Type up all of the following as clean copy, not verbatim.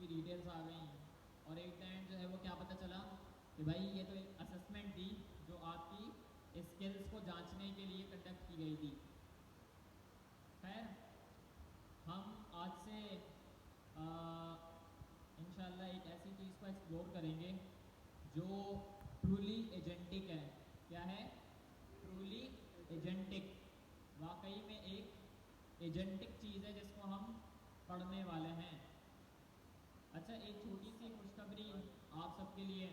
की डिटेल्स आ गई, और एट द एंड जो है वो क्या पता चला कि भाई ये तो एक असेसमेंट थी जो आपकी स्किल्स को जांचने के लिए कंडक्ट की गई थी। खैर, हम आज से इंशाल्लाह एक ऐसी चीज़ को एक्सप्लोर करेंगे जो ट्रूली एजेंटिक है। क्या है? Truly agentic. वाकई में एक एजेंटिक चीज़ है जिसको हम पढ़ने वाले हैं। अच्छा, एक छोटी सी खुशखबरी आप सबके लिए,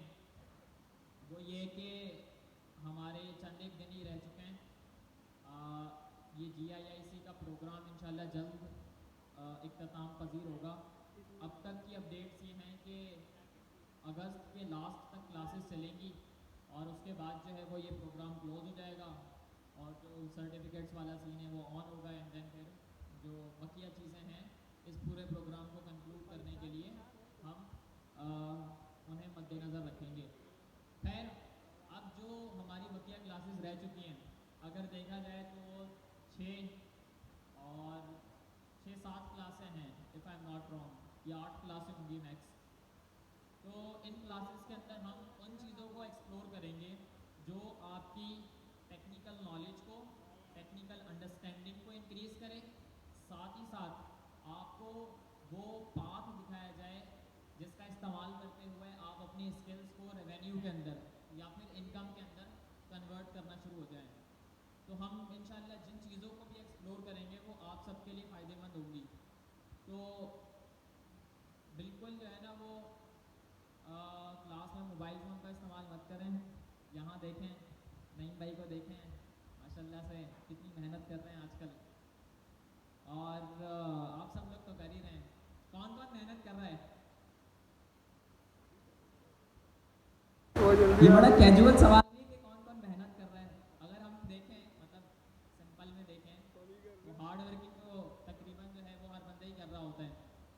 वो ये कि हमारे चंद एक दिन ही रह चुके हैं, ये GIIC का प्रोग्राम इंशाल्लाह जल्द इख्तिताम पजीर होगा। अब तक की अपडेट्स ये हैं कि अगस्त के लास्ट तक क्लासेस चलेंगी और उसके बाद जो है वो ये प्रोग्राम क्लोज हो जाएगा और जो सर्टिफिकेट्स वाला सीन है वो ऑन होगा। एंड देन फिर जो बकिया चीज़ें हैं इस पूरे प्रोग्राम को कंक्लूड करने के लिए हम उन्हें मद्देनज़र रखेंगे। खैर, अब जो हमारी बकिया क्लासेस रह चुकी हैं, अगर देखा जाए तो 6 और 7 क्लासें हैं, if I am not wrong, या 8 क्लासें होंगी मैक्स। तो इन क्लासेस के अंदर हम उन चीज़ों को एक्सप्लोर करेंगे जो आपकी टेक्निकल नॉलेज को, टेक्निकल अंडरस्टैंडिंग को इंक्रीज़ करे। साथ ही साथ आपको वो पाथ दिखाया जाए जिसका इस्तेमाल करते हुए आप अपनी स्किल्स को रेवेन्यू के अंदर या फिर इनकम के अंदर कन्वर्ट करना शुरू हो जाएं। तो हम इंशाल्लाह जिन चीज़ों को भी एक्सप्लोर करेंगे वो आप सबके लिए फ़ायदेमंद होंगी। तो बिल्कुल जो है ना वो क्लास में मोबाइल फ़ोन का इस्तेमाल मत करें। यहाँ देखें, नईम भाई को देखें, माशाल्लाह से कितनी मेहनत कर रहे हैं आजकल, और आप सब लोग तो कर ही रहे हैं। कौन कौन मेहनत कर रहा है? ये बड़ा कैजुअल सवाल नहीं कि कौन कौन मेहनत कर रहा है। अगर हम देखें, मतलब सिंपल में देखें, तो हार्ड वर्किंग तो तकरीबन जो है वो हर बंदा ही कर रहा होता है,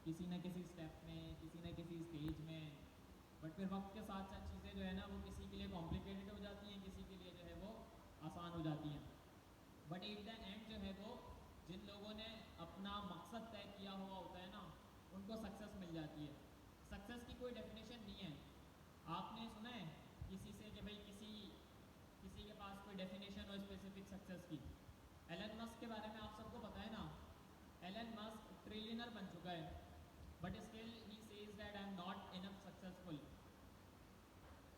किसी न किसी स्टेप में, किसी न किसी स्टेज में। बट फिर वक्त के साथ साथ चीज़ें जो है ना वो किसी के लिए कॉम्प्लिकेटेड हो जाती हैं, किसी के लिए जो है वो आसान हो जाती हैं। बट एट द एंड जो है वो जिन लोगों ने अपना मकसद तय किया हुआ होता है ना, उनको सक्सेस मिल जाती है। सक्सेस की कोई डेफिनेशन नहीं है। आपने सुना है किसी से कि भाई किसी किसी के पास कोई डेफिनेशन हो स्पेसिफिक सक्सेस की? एलन मस्क के बारे में आप सबको पता है ना। एलन मस्क ट्रिलियनर बन चुका है, but still he says that I am not enough successful.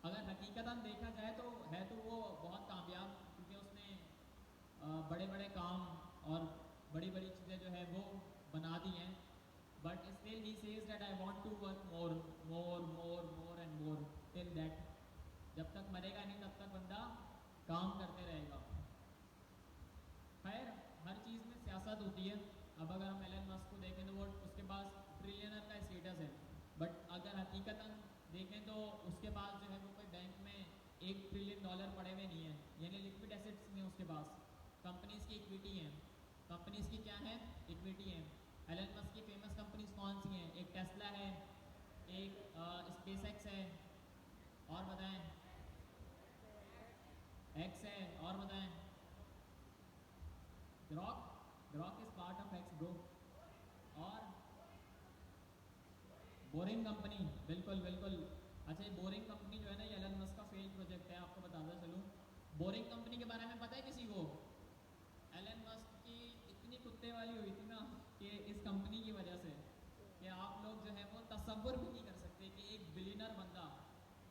अगर हकीकतन देखा जाए तो है तो वो बहुत कामयाब, क्योंकि उसने बड़े बड़े काम और बड़ी बड़ी चीज़ें जो है वो बना दी हैं। But still he says that I want to work more more more more and more till that. जब तक मरेगा नहीं तब तक बंदा काम करते रहेगा। खैर, हर चीज़ में सियासत होती है। अब अगर हम एलन मस्क को देखें तो वो उसके पास ट्रिलियनर का स्टेटस है, बट अगर हकीकतन देखें तो उसके पास जो है वो कोई बैंक में $1 ट्रिलियन पड़े हुए नहीं है, यानी लिक्विड एसेट्स नहीं है उसके पास। कंपनीज की इक्विटी है। कंपनीज की क्या है? इक्विटी है। एलन मस्क की फेमस कंपनीज कौन सी हैं? एक टेस्ला है, एक स्पेसएक्स है, और बताएं? एक्स है, और बताएं? Grok. Grok is part of x bro. और बोरिंग कंपनी, बिल्कुल बिल्कुल। अच्छा, ये बोरिंग कंपनी जो है ना, ये एलन मस्क का फेल प्रोजेक्ट है, आपको बताता चलूँ। बोरिंग कंपनी के बारे में पता है किसी को? एलन मस्क की इतनी कुत्ते वाली हुई थी ना कि इस कंपनी की वजह से, कि आप लोग जो है वो तसव्वुर भी नहीं कर सकते कि एक बिलियनर बंदा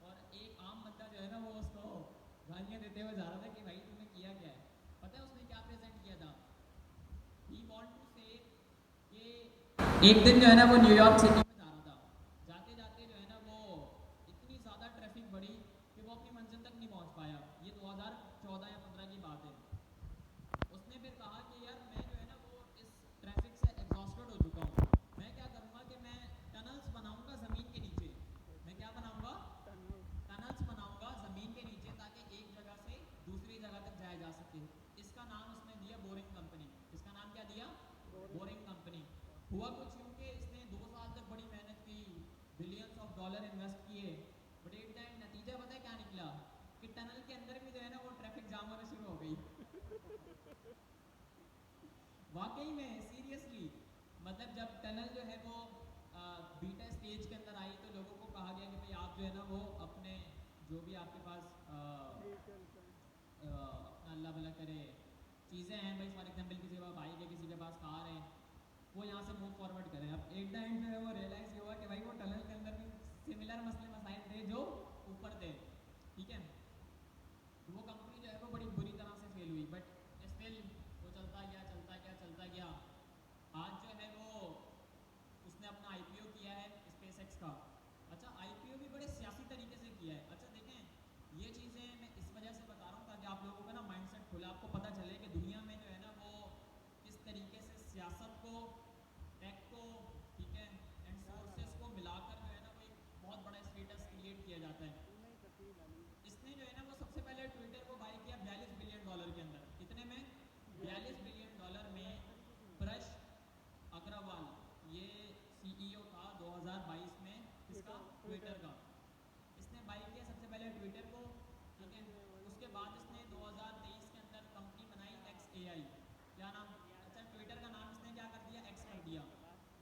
और एक आम बंदा जो है ना वो उसको गालियाँ देते हुए जा रहा था कि भाई तुमने किया क्या है। पता है उसने क्या प्रेजेंट किया था? ही वांट टू से कि एक दिन जो है ना वो न्यूयॉर्क सिटी में जा रहा था, जाते जाते जो है ना वो इतनी ज़्यादा ट्रैफिक बढ़ी कि वो अपनी मंजिल तक नहीं पहुंच पाया। ये 2014 या 15 की बात है। उसने फिर कहा कि यार मैं जो है ना वो इस ट्रैफिक से एग्जॉस्टेड हो चुका हूँ, मैं क्या करूँगा कि मैं टनल्स बनाऊँगा ज़मीन के नीचे। मैं क्या बनाऊँगा? टनल्स बनाऊँगा ज़मीन के नीचे, ताकि एक जगह से दूसरी जगह तक जाया जा सके। इसका नाम उसने दिया बोरिंग कंपनी। इसका नाम क्या दिया? Boring company. हुआ कुछ यूँ कि इसने 2 साल तक बड़ी मेहनत की, बिलियंस ऑफ डॉलर इन्वेस्ट किए, बट एट द एंड नतीजा पता है क्या निकला? कि टनल के अंदर भी जो है ना वो ट्रैफिक जाम होना शुरू हो गई। वाकई में सीरियसली, मतलब जब टनल जो है वो बीटा स्टेज के अल्लाह भला करे, चीज़ें हैं भाई, फॉर एग्जांपल किसी के पास बाइक है, किसी के पास कार है, वो यहाँ से मूव फॉरवर्ड करें। अब एट द एंड जो है वो रियलाइज़ ये हुआ कि भाई वो टनल के अंदर भी सिमिलर मसले मसाइल थे जो ऊपर थे, ठीक है। तो वो कंपनी जो है वो बड़ी बुरी तरह से फेल हुई, बट स्टिल वो चलता गया चलता गया चलता गया। आज जो है वो उसने अपना आईपीओ किया है स्पेस एक्स का। अच्छा, आईपीओ भी बड़े सियासी तरीके से किया है। अच्छा देखें, ये चीज़ें मैं इस वजह से बता रहा हूँ ताकि आप लोगों का ना माइंडसेट खुले, आपको पता चले कि दुनिया में जो है ना वो किस तरीके से सियासत को, टेक को, ठीक है, एंड सोर्सेस को मिलाकर जो है ना वो एक बहुत बड़ा स्टेटस क्रिएट किया जाता है। इसने जो है ना वो सबसे पहले ट्विटर को बाय किया $42 बिलियन के अंदर। कितने में? $42 बिलियन में। प्रश अग्रवाल ये सीईओ था 2022 में, इसका ट्विटर का। इसने बाय किया सबसे पहले ट्विटर को, ठीक है। उसके बाद इसने 2023 के अंदर कंपनी बनाई XAI। क्या नाम? अच्छा, ट्विटर का नाम इसने क्या कर दिया? एक्स कर दिया।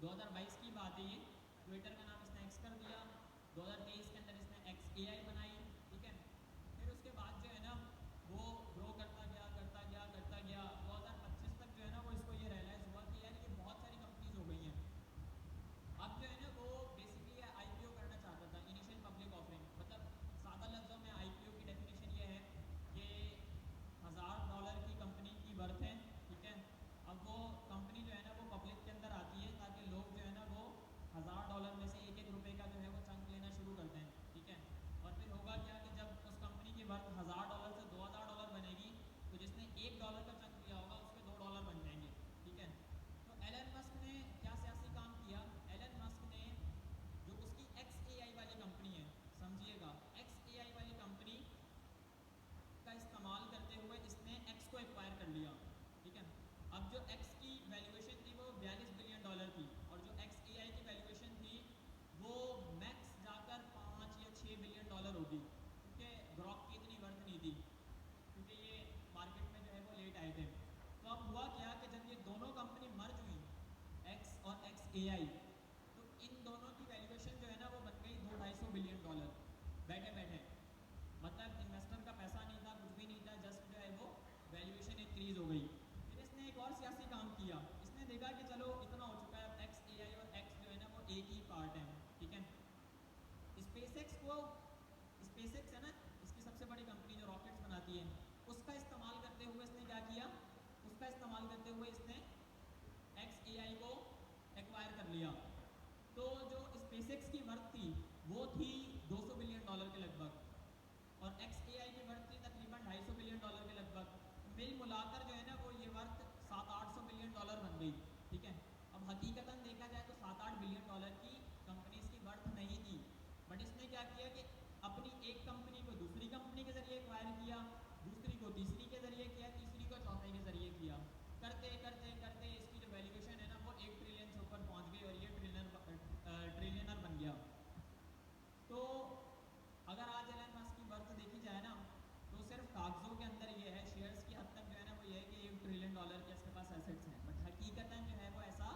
2022 की बात है ये। ट्विटर का नाम इसने एक्स कर दिया। 2023 के अंदर इसने XAI बनाई, ठीक है। फिर उसके बाद जो है ना वो ग्रो करता गया करता गया करता गया। 2025 तक जो है ना वो इसको ये रियलाइज़ हुआ कि यार ये बहुत सारी कंपनीज हो गई हैं। अब जो है ना वो बेसिकली आईपीओ करना चाहता था, इनिशियल पब्लिक ऑफरिंग। मतलब सादा लफ्ज़ों में आईपीओ की डेफिनेशन ये है कि $1000 की कंपनी की वर्थ है, ठीक है। अब वो कंपनी जो है ना वो पब्लिक के अंदर आती है ताकि लोग जो है ना वो $1000 में से एक एक रुपये का जो है वो चंक लेना शुरू करते हैं, ठीक है। और फिर होगा क्या कि जब उस कंपनी की वर्थ $1000 से $2000 बनेगी तो जिसने $1 का चंक लिया होगा उसके $2 बन जाएंगे, ठीक है। तो एलन मस्क ने क्या सियासी काम किया? एलन मस्क ने जो उसकी XAI वाली कंपनी है, समझिएगा, XAI वाली कंपनी का इस्तेमाल करते हुए इसने एक्स को एक्वायर कर लिया, ठीक है। अब जो एक्स की वैल्यूएशन थी वो $42 बिलियन थी, और जो XAI की वैल्यूएशन थी वो मैक्स जाकर 5 या 6 बिलियन डॉलर होगी, क्योंकि ग्रॉक की इतनी वर्थ नहीं थी, क्योंकि ये मार्केट में जो है वो लेट आए थे। तो अब हुआ क्या कि जब ये दोनों कंपनी मर्ज हुई, एक्स और XAI, तो इन दोनों की वैल्यूएशन जो है ना वो बन गई 200-250 बिलियन डॉलर बैठे बैठे। मतलब इन्वेस्टर का पैसा नहीं था, कुछ भी नहीं था, जस्ट जो है वो वैल्यूएशन इंक्रीज हो गई। फिर इसने एक और सियासी काम किया। इसने देखा कि चलो इतना हो चुका है, अब XAI और एक्स जो है ना वो एक ही पार्ट है, ठीक है। स्पेसएक्स को, स्पेसएक्स है ना इसकी सबसे बड़ी कंपनी जो रॉकेट्स बनाती है, उसका इस्तेमाल करते हुए इसने क्या किया? उसका इस्तेमाल करते हुए इसने XAI को एक्वायर कर लिया। तो जो स्पेसएक्स की वर्थ थी वो थी $200 बिलियन के लगभग, और XAI की वर्थ थी तकरीबन $250 बिलियन के लगभग। मिल मुलाकर जो है ना वो ये वर्थ $700-800 बिलियन बन गई, ठीक है। अब हकीकतन देखा जाए तो $7-8 बिलियन की कंपनीज की वर्थ नहीं थी, बट इसने क्या किया कि अपनी एक कंपनी को दूसरी कंपनी के जरिए एक्वायर किया, दूसरी को तीसरी के जरिए किया, तीसरी को चौथे के जरिए किया। करते करते करते इसकी जो वैल्यूएशन है ना वो 1 ट्रिलियन से ऊपर पहुंच गई, और ये ट्रिलियनर बन गया। तो अगर आज एलन मस्क की वर्थ देखी जाए ना तो सिर्फ कागजों के अंदर ये है, शेयर्स की हद तक जो है ना वो ये है कि $1 ट्रिलियन के इसके पास एसेट्स हैं, बट हकीकतन जो है वो ऐसा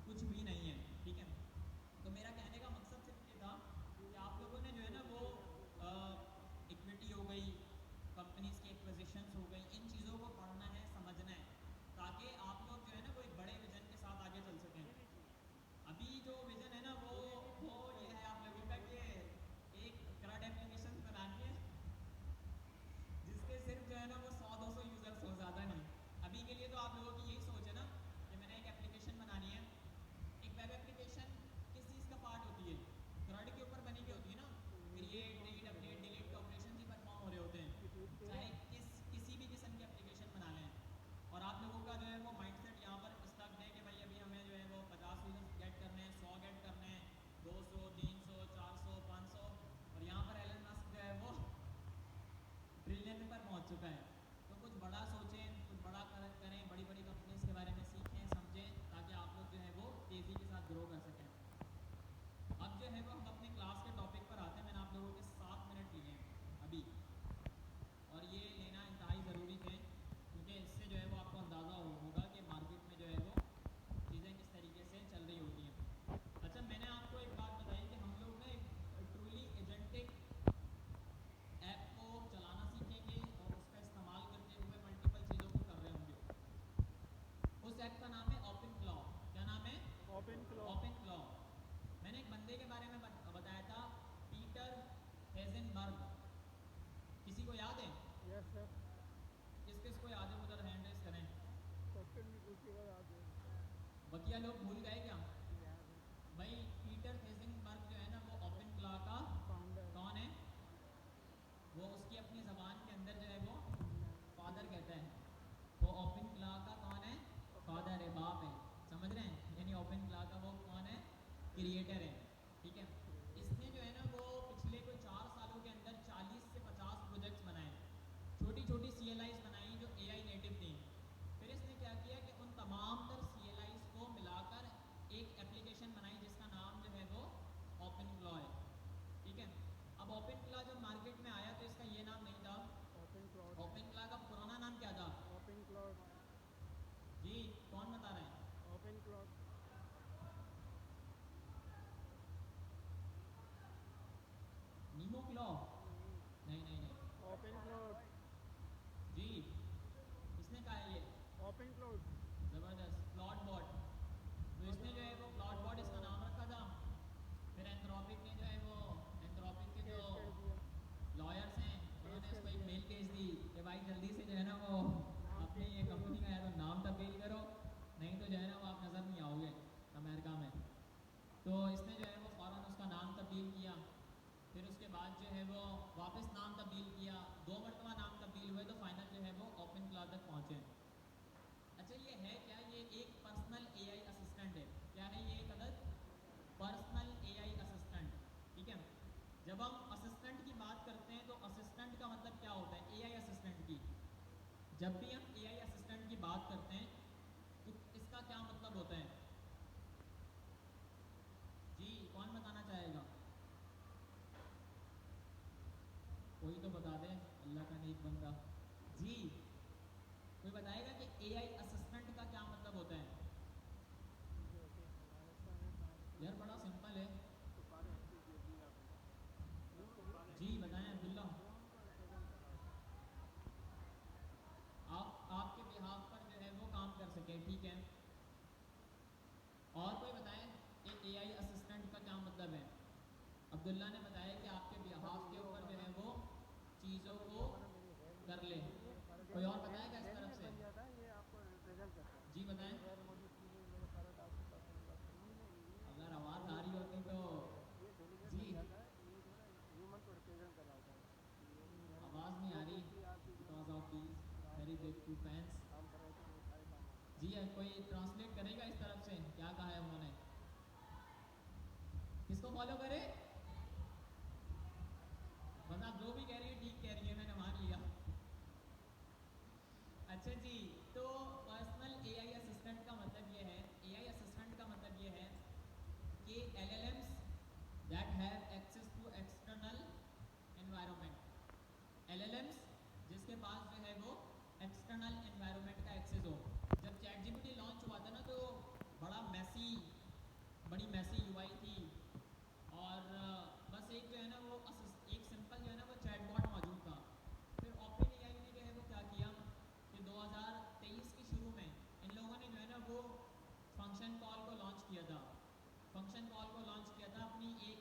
कुछ भी नहीं है, ठीक है। तो मेरा कहने का मकसद सिर्फ ये था कि आप लोगों ने जो है ना वो इक्विटी हो गई, कंपनी हेजनबर्ग, किसी को याद है? Yes sir. किस किस को याद है वो जरा हैंड रेस करें। क्वेश्चन भी पूछिए बस आप। बकिया लोग भूल गए क्या? याद है। भाई पीटर हेजनबर्ग जो है ना वो ओपन क्ला का फाउंडर। कौन है? वो उसकी अपनी ज़बान के अंदर जो है वो फादर कहता है। वो ओपन क्ला का कौन है? फादर है, बाप है, समझ रहे हैं? यानी ओपन क्ला का वो कौन है? क्रिएटर है, ठीक है। इसने जो है ना वो पिछले कोई 4 सालों के अंदर 40 से 50 प्रोजेक्ट्स बनाए, छोटी छोटी CLIs बनाई जो AI नेटिव थी। फिर इसने क्या किया कि उन तमाम तर CLIs को मिलाकर एक एप्लीकेशन बनाई जिसका नाम जो है वो ओपन क्लॉ है, ठीक है। अब ओपन क्लॉ जब मार्केट में आया तो इसका ये नाम नहीं था। Open cloud. ओपन क्लॉ का पुराना नाम क्या था? Open cloud. जी कौन बता रहे हैं? Open cloud. Nemo claw? नहीं नहीं नहीं। Open cloud. जी किसने कहा है ये? Open cloud. ज़बरदस्त, क्लॉड बॉट। तो इसने जो है वो क्लॉड बॉट इसका नाम रखा था। फिर एंथ्रोपिक ने जो है वो एंथ्रोपिक के जो केस कर दिया। लॉयर्स हैं केस उन्होंने कर उसको एक दिया। मेल भेज दी कि भाई जल्दी से जो है ना वो नाम अपनी चेंज ये करो। कंपनी का या तो नाम तब्दील करो, नहीं तो जो है ना वो आप नज़र नहीं आओगे अमेरिका में। तो इसने जो है वो फ़ौरन उसका नाम तब्दील किया। फिर उसके बाद जो है वो वापस नाम तब्दील किया, 2 मरतबा नाम तब्दील हुए तो फाइनल जो है वो ओपन क्लाउड तक पहुँचे। अच्छा ये है क्या? ये एक पर्सनल AI असिस्टेंट है। क्या है ये एक अदद? पर्सनल AI असिस्टेंट, ठीक है। जब हम असिस्टेंट की बात करते हैं तो असिस्टेंट का मतलब क्या होता है? AI असिस्टेंट की जब भी हम AI असिस्टेंट की बात करते हैं तो इसका क्या मतलब होता है? जी कौन बताना चाहेगा? कोई तो बता दे, अल्लाह का नेक बंदा। जी कोई बताएगा कि AI असिस्टेंट का क्या मतलब होता है? जैसे हमारे सारे काम यार बड़ा सिंपल है। तो सारे एक्सेस दे दिए आपने। जी बताएं अब्दुल्ला। वो हमको रिप्रेजेंट कर रहा होता आप आपके बिहाफ पर जो है वो काम कर सके, ठीक है। और कोई बताएं कि AI असिस्टेंट का क्या मतलब है? अब्दुल्ला ने बताया कि आपके है। सर बिहाफ के ये ऊपर होगा जो ना। है वो चीज़ों सर ये को होगा ना मेरी हेयर कर ले। मेरे सारे कोई और डॉक्यूमेंट बताएगा इस तरफ मैनेजर से? बन जाता है। ये आपको रिप्रेजेंट करता है। जी बताएं। मेरे गैर मौजूदगी में मेरा सारा डॉक्यूमेंट अगर आवाज़ आ रही होती तो। ये डेलीगेट जी बन जाता है। ये जो है ना ह्यूमन को रिप्रेजेंट कर रहा होता है। ये गैर आवाज़ नहीं आ जो रही कुछ भी आपकी जो बिकॉज ऑफ दीज आप वेरी जो बिग भी टू फैंस। काम कर रहे थे वो सारे काम हो गए। जी कोई ट्रांसलेट करेगा इस तरफ से क्या कहा है उन्होंने? किसको फॉलो करे? बस आप जो भी कह रही है ठीक कह रही है, मैंने मान लिया। अच्छा जी, तो पर्सनल AI असिस्टेंट का मतलब ये है, AI असिस्टेंट का मतलब ये है कि LLMs that have access to external environment, LLMs जिसके पास जो है वो एक्सटर्नल एनवायरनमेंट का एक्सेस हो। जब ChatGPT लॉन्च हुआ था ना तो बड़ा मैसी बड़ी मैसी UI थी। और बस एक जो है ना वो एक सिंपल जो है ना वो चैटबॉट मौजूद था। फिर ओपन AI ने जो है वो क्या किया कि 2023 के शुरू में इन लोगों ने जो है ना वो फंक्शन कॉल को लॉन्च किया था। फंक्शन कॉल को लॉन्च किया था अपनी एक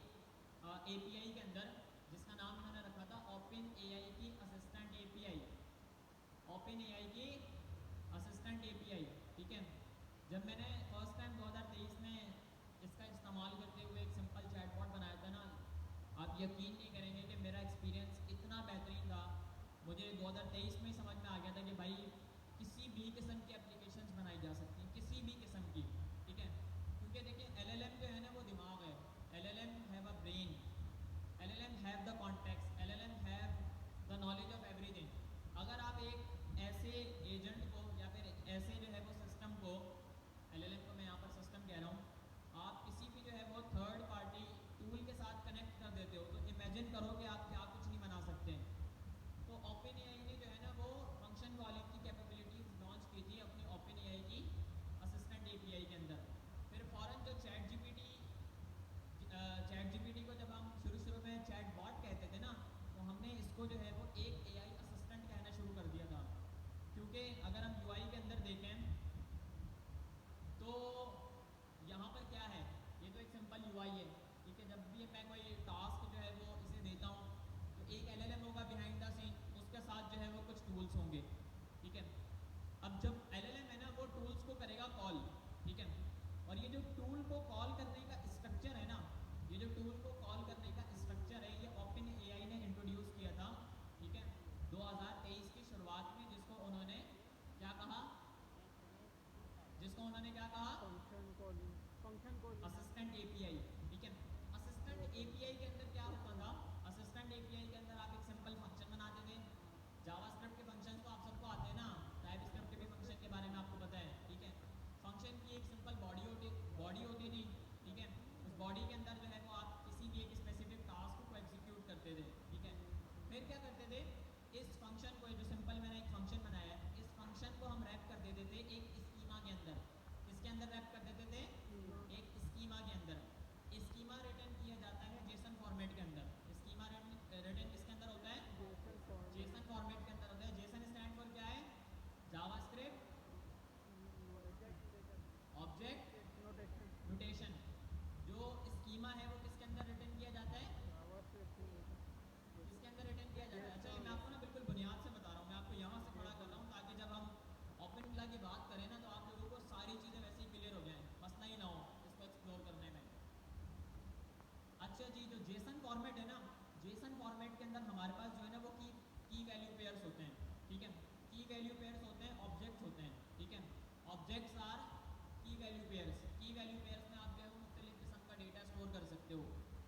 API के अंदर, जिसका नाम इन्होंने रखा था ओपन AI की असिस्टेंट API। ओपन AI की असिस्टेंट API, ठीक है। जब मैंने फर्स्ट टाइम 2023 में इसका इस्तेमाल करते हुए एक सिंपल चैटबॉट बनाया था ना, आप यकीन नहीं करेंगे कि मेरा एक्सपीरियंस इतना बेहतरीन था। मुझे 2023 में ही समझ में आ गया था कि भाई किसी भी किस्म की एप्लीकेशंस बनाई जा सकती हैं, किसी भी किस्म की, ठीक है। क्योंकि देखिए LLM जो है ना वो दिमाग है, LLM have a brain, LLM have the context, LLM have the knowledge of everything. अगर आप एक ऐसे एजेंट को या फिर ऐसे जो है वो सिस्टम को, LLM को मैं यहाँ पर सिस्टम कह रहा हूँ, आप किसी भी जो है वो थर्ड पार्टी टूल के साथ कनेक्ट कर देते हो तो इमेजिन करो कि आप क्या कुछ नहीं बना सकते हैं। तो ओपन AI ने जो है ना वो फंक्शन कॉलिंग की कैपेबिलिटीज़ लॉन्च की थी अपनी ओपन AI की उन्होंने क्या कहा, फंक्शन कॉल असिस्टेंट एपीआई, ठीक है। असिस्टेंट एपीआई के अंदर क्या होता था, असिस्टेंट एपीआई के अंदर आप एक सिंपल फंक्शन बनाते थे। जावास्क्रिप्ट के फंक्शंस तो आप सबको आते हैं ना, टाइपस्क्रिप्ट के भी फंक्शन के बारे में आपको पता है, ठीक है। फंक्शन की एक सिंपल बॉडी होती थी, ठीक है। उस बॉडी के अंदर जो है वो आप किसी भी एक स्पेसिफिक टास्क को एग्जीक्यूट करते थे, ठीक है। फिर क्या करते थे, इस फंक्शन को, जो सिंपल मैंने एक फंक्शन बनाया है, इस फंक्शन को हम रैप कर देते थे एक स्कीमा के अंदर। किसके अंदर रैप कर देते थे, एक स्कीमा के अंदर। स्कीमा रिटर्न किया जाता है जेसन फॉर्मेट के अंदर। स्कीमा रिटर्न किसके अंदर होता है, जेसन फॉर्मेट के अंदर होता है। जेसन स्टैंड फॉर क्या है, जावास्क्रिप्ट ऑब्जेक्ट नोटेशन। जो स्कीमा है वो किसके अंदर रिटर्न किया जाता है, किसके अंदर रिटर्न किया जाता है। अच्छा, मैं आपको ना बिल्कुल बुनियाद से बता रहा हूँ, मैं आपको यहाँ से खड़ा कर रहा हूँ ताकि जब हम ओपन क्ला की बात करें ना तो आप लोगों को सारी चीज़ें वैसे ही क्लियर हो जाएं, मसला ही ना हो इसको एक्सप्लोर करने में। अच्छा जी, जो जेसन फॉर्मेट है ना, जेसन फॉर्मेट के अंदर हमारे पास जो है ना वो की वैल्यू पेयर्स होते हैं, ठीक है। की वैल्यू पेयर्स होते हैं, ऑब्जेक्ट्स होते हैं, ठीक है। ऑब्जेक्ट्स आर की वैल्यू पेयर्स। की वैल्यू पेयर्स में आप जो है वो मुख्तलिफ किस्म का डेटा स्टोर कर सकते हो,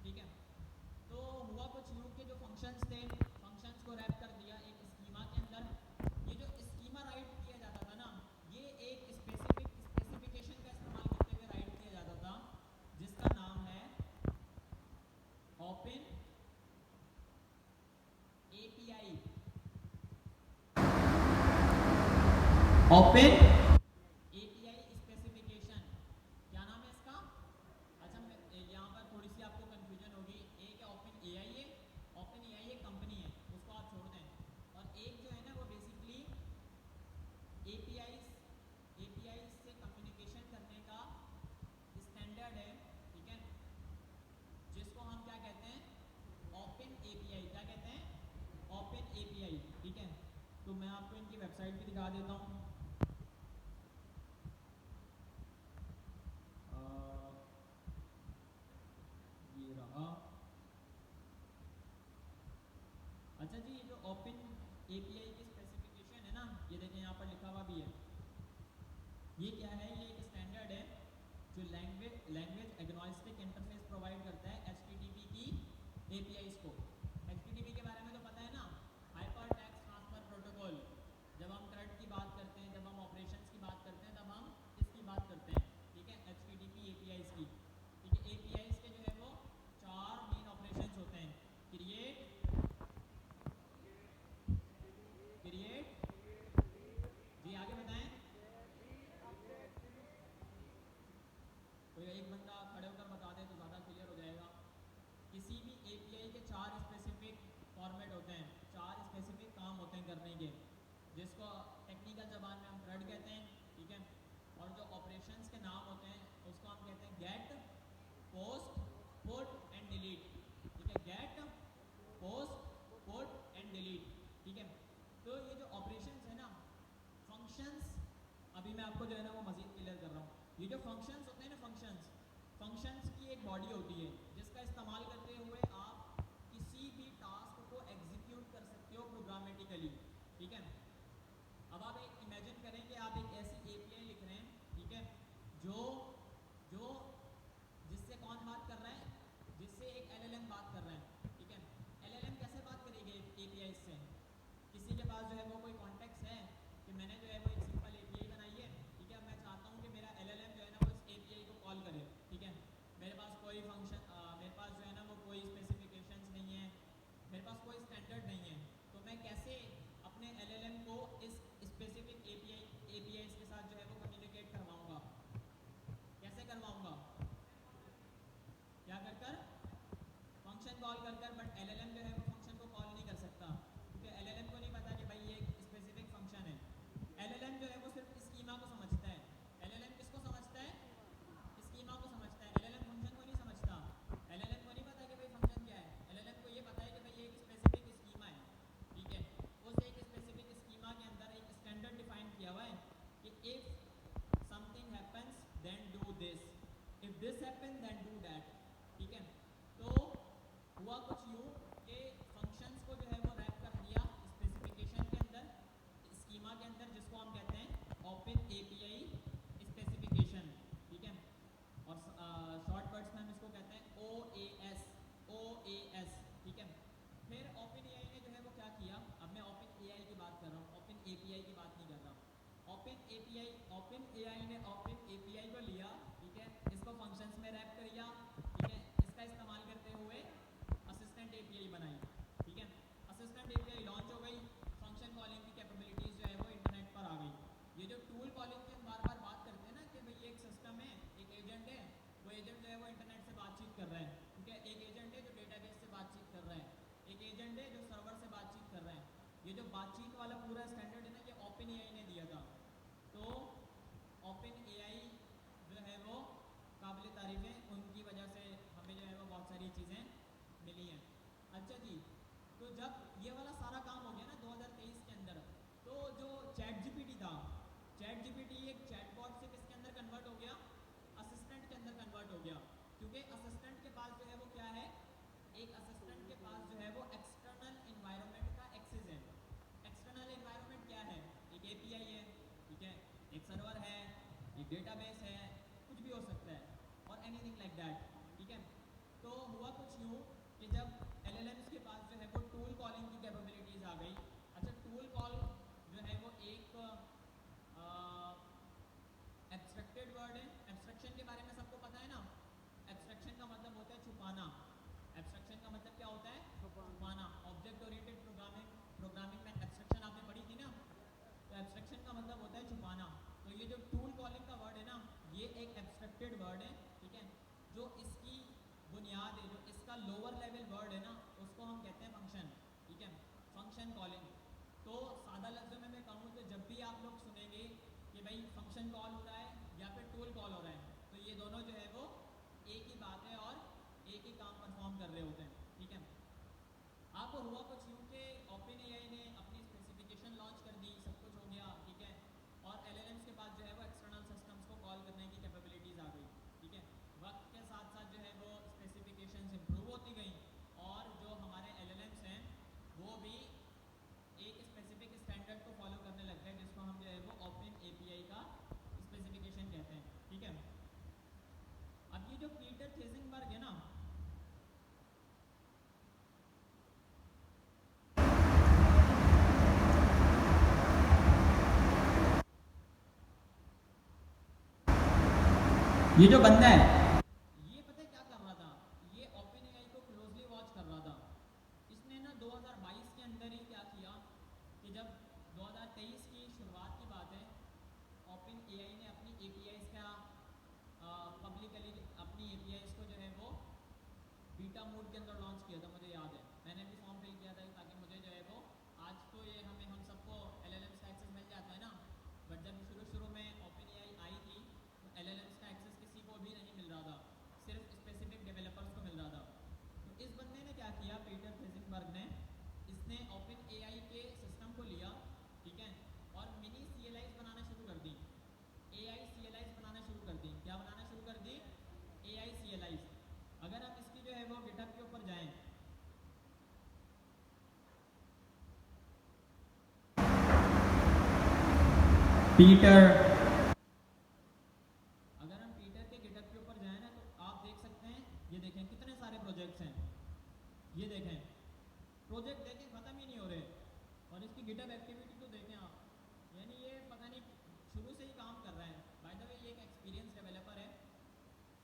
ठीक है। तो हुआ कुछ यूँ के जो फंक्शंस थे, फंक्शंस को रैप कर दिया एक स्कीमा के अंदर। ये जो स्कीमा राइट किया जाता था ना, ये एक स्पेसिफिकेशन का इस्तेमाल करते हुए राइट किया जाता था, जिसका नाम है open API. Open API specification, क्या नाम है इसका। अच्छा, यहाँ पर थोड़ी सी आपको कंफ्यूजन होगी। एक है ओपन एआई है, ओपन एआई एक कंपनी है, उसको आप छोड़ दें। और एक जो है ना वो बेसिकली एपीआई से कम्युनिकेशन करने का स्टैंडर्ड है, ठीक है, जिसको हम क्या कहते हैं, ओपन एपीआई। क्या कहते हैं, ओपन एपीआई, ठीक है। तो मैं आपको इनकी वेबसाइट भी दिखा देता हूँ। ये रहा। अच्छा जी, ये जो ओपन एपीआई की स्पेसिफिकेशन है ना, ये देखें यहाँ पर लिखा हुआ भी है। ये क्या है, ये एक स्टैंडर्ड है जो लैंग्वेज एग्नोस्टिक इंटरफेस प्रोवाइड करता है एचटीटीपी की एपीआईज को। एचटीटीपी के बारे में तो पता है ना, हाइपर टेक्स्ट ट्रांसफर प्रोटोकॉल। जब हम थ्रेड की बात करते हैं, जब हम ऑपरेशंस की बात करते हैं, तब हम इसकी बात करते हैं, ठीक है, एचटीटीपी एपीआईज की, ठीक है। एपीआईज के जो है वो 4 मेन ऑपरेशंस होते हैं, क्रिएट जी, आगे बताएं। कोई एक बंदा खड़े होकर बता दे तो ज़्यादा क्लियर हो जाएगा। किसी भी एपीआई के 4 स्पेसिफिक फॉर्मेट होते हैं, 4 स्पेसिफिक काम होते हैं करने के, जिसको टेक्निकल ज़बान में हम थ्रेड कहते हैं, ठीक है। और जो ऑपरेशंस के नाम होते हैं उसको हम कहते हैं get, post, put and delete, ठीक है। Get, post, put and delete, ठीक है। तो ये जो ऑपरेशंस है ना, फंक्शंस, अभी मैं आपको जो है ना वो मज़ीद क्लियर कर रहा हूँ। ये जो फंक्शंस होते हैं ना, फंक्शंस की एक बॉडी होती है जिसका इस्तेमाल करते हुए आप किसी भी टास्क को एग्जीक्यूट कर सकते हो प्रोग्रामेटिकली, ठीक है। अब आप एक इमेजिन करें कि आप एक ऐसी एपीआई लिख रहे हैं, ठीक है, जो जो जिससे कौन बात कर रहा है, जिससे एक एलएलएम बात कर रहा है, ठीक है। एलएलएम कैसे बात करेगी एपीआई से, किसी के पास जो है वो कोई कॉन्टेक्स्ट है कि मैंने जो है वो एक सिंपल एपीआई बनाई है, ठीक है। मैं चाहता हूँ कि मेरा एलएलएम जो है ना वो इस एपीआई को कॉल करे, ठीक है। मेरे पास कोई फंक्शन, मेरे पास जो है ना वो कोई स्पेसिफिकेशंस नहीं है, मेरे पास कोई स्टैंडर्ड नहीं है, तो मैं कैसे अपने एलएलएम को इस स्पेसिफिक एपीआईज के साथ जो है वो कम्युनिकेट करवाऊँगा, कैसे करवाऊँगा, क्या कर कर, फंक्शन कॉल कर कर। बट एलएलएम जो है वो फंक्शन को कॉल नहीं कर सकता, क्योंकि एलएलएम को नहीं पता कि भाई ये एक स्पेसिफिक फंक्शन है। एलएलएम ओपन एआई ने ओपन एपीआई को लिया, ठीक है, इसको फंक्शंस में रैप कर दिया, ठीक है, इसका इस्तेमाल करते हुए असिस्टेंट एपीआई बनाई, ठीक है, असिस्टेंट एपीआई लॉन्च हो गई, फंक्शन कॉलिंग की कैपेबिलिटीज जो है वो इंटरनेट पर आ गई। ये जो टूल कॉलिंग की हम बार बार बात करते हैं ना कि भाई एक सिस्टम है, एक एजेंट है, वो एजेंट जो है वो इंटरनेट से बातचीत कर रहा है, ठीक है, एक एजेंट है जो डेटाबेस से बातचीत कर रहा है, एक एजेंट है जो सर्वर से बातचीत कर रहा है। ये जो बातचीत वाला पूरा स्टैंडर्ड है ना, ये ओपन एआई ने दिया था। तो ओपन एआई जो है वो काबिल तारीफ है, उनकी वजह से हमें जो है वो बहुत सारी चीज़ें मिली हैं। अच्छा जी, तो जब ये वाला सारा काम हो गया ना 2023 के अंदर, तो जो चैट जीपीटी था, चैट जीपीटी एक चैटबॉट से किसके अंदर कन्वर्ट हो गया, असिस्टेंट के अंदर कन्वर्ट हो गया, क्योंकि असिस्टेंट के पास जो है वो क्या है, एक असिस्टेंट के पास जो है वो एक्सटर्नल इन्वायरमेंट का एक्सेस है। एक्सटर्नल इन्वायरमेंट क्या है, एक एपीआई है, ठीक है, एक सर्वर है, एक डेटाबेस है, कुछ भी हो सकता है, और एनीथिंग लाइक दैट, ठीक है। तो हुआ कुछ यूँ कि जब एलएलएम्स के पास जो है वो टूल कॉलिंग की कैपेबिलिटीज आ गई। अच्छा, टूल कॉल जो है वो एक एब्स्ट्रक्टेड वर्ड है। एब्स्ट्रक्शन के बारे में सबको पता है ना, एब्स्ट्रक्शन का मतलब होता है छुपाना। एब्स्ट्रक्शन का मतलब क्या होता है, छुपाना। ऑब्जेक्ट ओरिएंटेड प्रोग्रामिंग में एब्स्ट्रक्शन आपने पढ़ी थी ना, तो एब्स्ट्रक्शन का मतलब होता है छुपाना। तो ये जो टूल कॉलिंग का वर्ड है ना, ये एक एब्स्ट्रक्टेड वर्ड है, ठीक है। जो इसकी बुनियाद है, जो इसका लोअर लेवल वर्ड है ना, उसको हम कहते हैं फंक्शन, ठीक है, फंक्शन कॉलिंग। तो सादा लफ्ज़ों में मैं कहूँ तो जब भी आप लोग सुनेंगे कि भाई फंक्शन कॉल हो रहा है या फिर टूल कॉल हो रहा है, तो ये दोनों जो है वो एक ही बात है और एक ही काम परफॉर्म कर रहे होते हैं, ठीक है। अब हुआ कुछ यूँ कि ओपन एआई ने अपनी स्पेसिफिकेशन लॉन्च कर दी, सब कुछ हो गया, ठीक है, और एलएलएम्स के पास जो है वो एक्सटर्नल सिस्टम्स को कॉल करने की कैपेबिलिटीज़ आ गई, ठीक है। वक्त के साथ साथ जो है वो स्पेसिफिकेशंस इंप्रूव होती गई, और जो हमारे एलएलएम्स हैं वो भी एक स्पेसिफिक स्टैंडर्ड को फॉलो करने लग गए, जिसको हम जो है वो ओपन एपीआई का स्पेसिफिकेशन कहते हैं, ठीक है। अब ये जो पीटर थेजिंगबर्ग है ना, ये जो बंदा है, ये पता है क्या कर रहा था, ये ओपन एआई को क्लोजली वॉच कर रहा था। इसने ना 2022 के अंदर ही क्या किया कि जब 2023 की शुरुआत की बात है, ओपन एआई ने अपनी एपीआईज का पब्लिकली अपनी एपीआईज को जो है वो बीटा मोड के अंदर लॉन्च किया था। मुझे याद है मैंने भी फॉर्म फिल किया था ताकि मुझे जो है वो, आज तो ये हम सबको एलएलएम्स का एक्सेस मिल जाता है ना, बट जब शुरू में ओपन एआई आई थी तो एलएलएम्स का एक्सेस किसी को भी नहीं मिल रहा था, सिर्फ स्पेसिफिक डेवलपर्स को मिल रहा था। तो इस बंदे ने क्या किया, पीटर थेजिंगबर्ग ने, इसने ओपन एआई के सिस्टम को लिया, ठीक है, और मिनी सीएलआईज बनाना शुरू कर दी, एआई सीएलआईज बनाना शुरू कर दी। क्या बनाना शुरू कर दी, एआई सीएलआईज। अगर हम इसकी जो है वो गिटहब के ऊपर जाएं, पीटर, अगर हम पीटर के गिटहब के ऊपर जाएं ना, तो आप देख सकते हैं, ये देखें कितने सारे प्रोजेक्ट्स हैं, ये देखें प्रोजेक्ट देखें ख़त्म ही नहीं हो रहे, और इसकी गिटहब एक्टिविटी तो देखें आप, यानी ये पता नहीं शुरू से ही काम कर रहा है। बाय द वे ये एक एक्सपीरियंस डेवलपर है,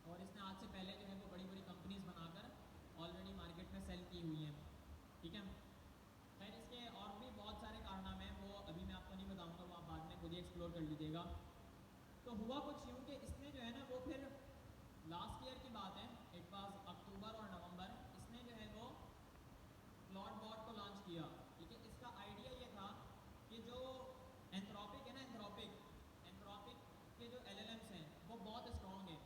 और इसने आज से पहले जो है वो बड़ी बड़ी कंपनीज बनाकर ऑलरेडी मार्केट में सेल की हुई हैं, ठीक है। खैर इसके और भी बहुत सारे कारनामे हैं, वो अभी मैं आपको नहीं बताऊंगा, वो आप बाद में खुद ही एक्सप्लोर कर लीजिएगा। तो हुआ कुछ यूँ कि इसने जो है ना वो फिर लास्ट ईयर की बात है, इट वाज अक्टूबर और नवंबर, इसने जो है वो क्लॉड बॉट को लॉन्च किया, ठीक है। इसका आइडिया ये था कि जो एंथ्रोपिक है ना, एंथ्रोपिक के जो एलएलएम्स हैं वो बहुत स्ट्रॉन्ग है,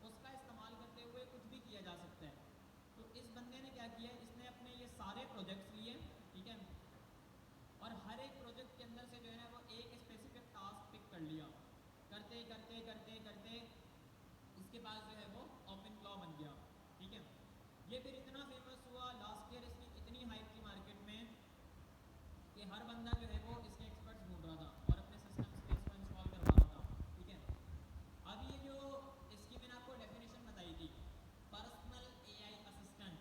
उसका इस्तेमाल करते हुए कुछ भी किया जा सकता है। तो इस बंदे ने क्या किया, इसने अपने ये सारे प्रोजेक्ट्स लिए, ठीक है, और हर एक प्रोजेक्ट के अंदर से जो है ना वो एक स्पेसिफिक टास्क पिक कर लिया, करते करते करते करते इसके पास जो है वो ओपन क्लॉ बन गया, ठीक है। ये फिर इतना फेमस हुआ, लास्ट ईयर इसकी इतनी हाइप थी मार्केट में कि हर बंदा जो है वो इसके एक्सपर्ट्स ढूंढ रहा था और अपने सिस्टम्स पे इसको इंस्टॉल करवा रहा था, ठीक है। अब ये जो इसकी मैंने आपको डेफिनेशन बताई थी, पर्सनल एआई असिस्टेंट,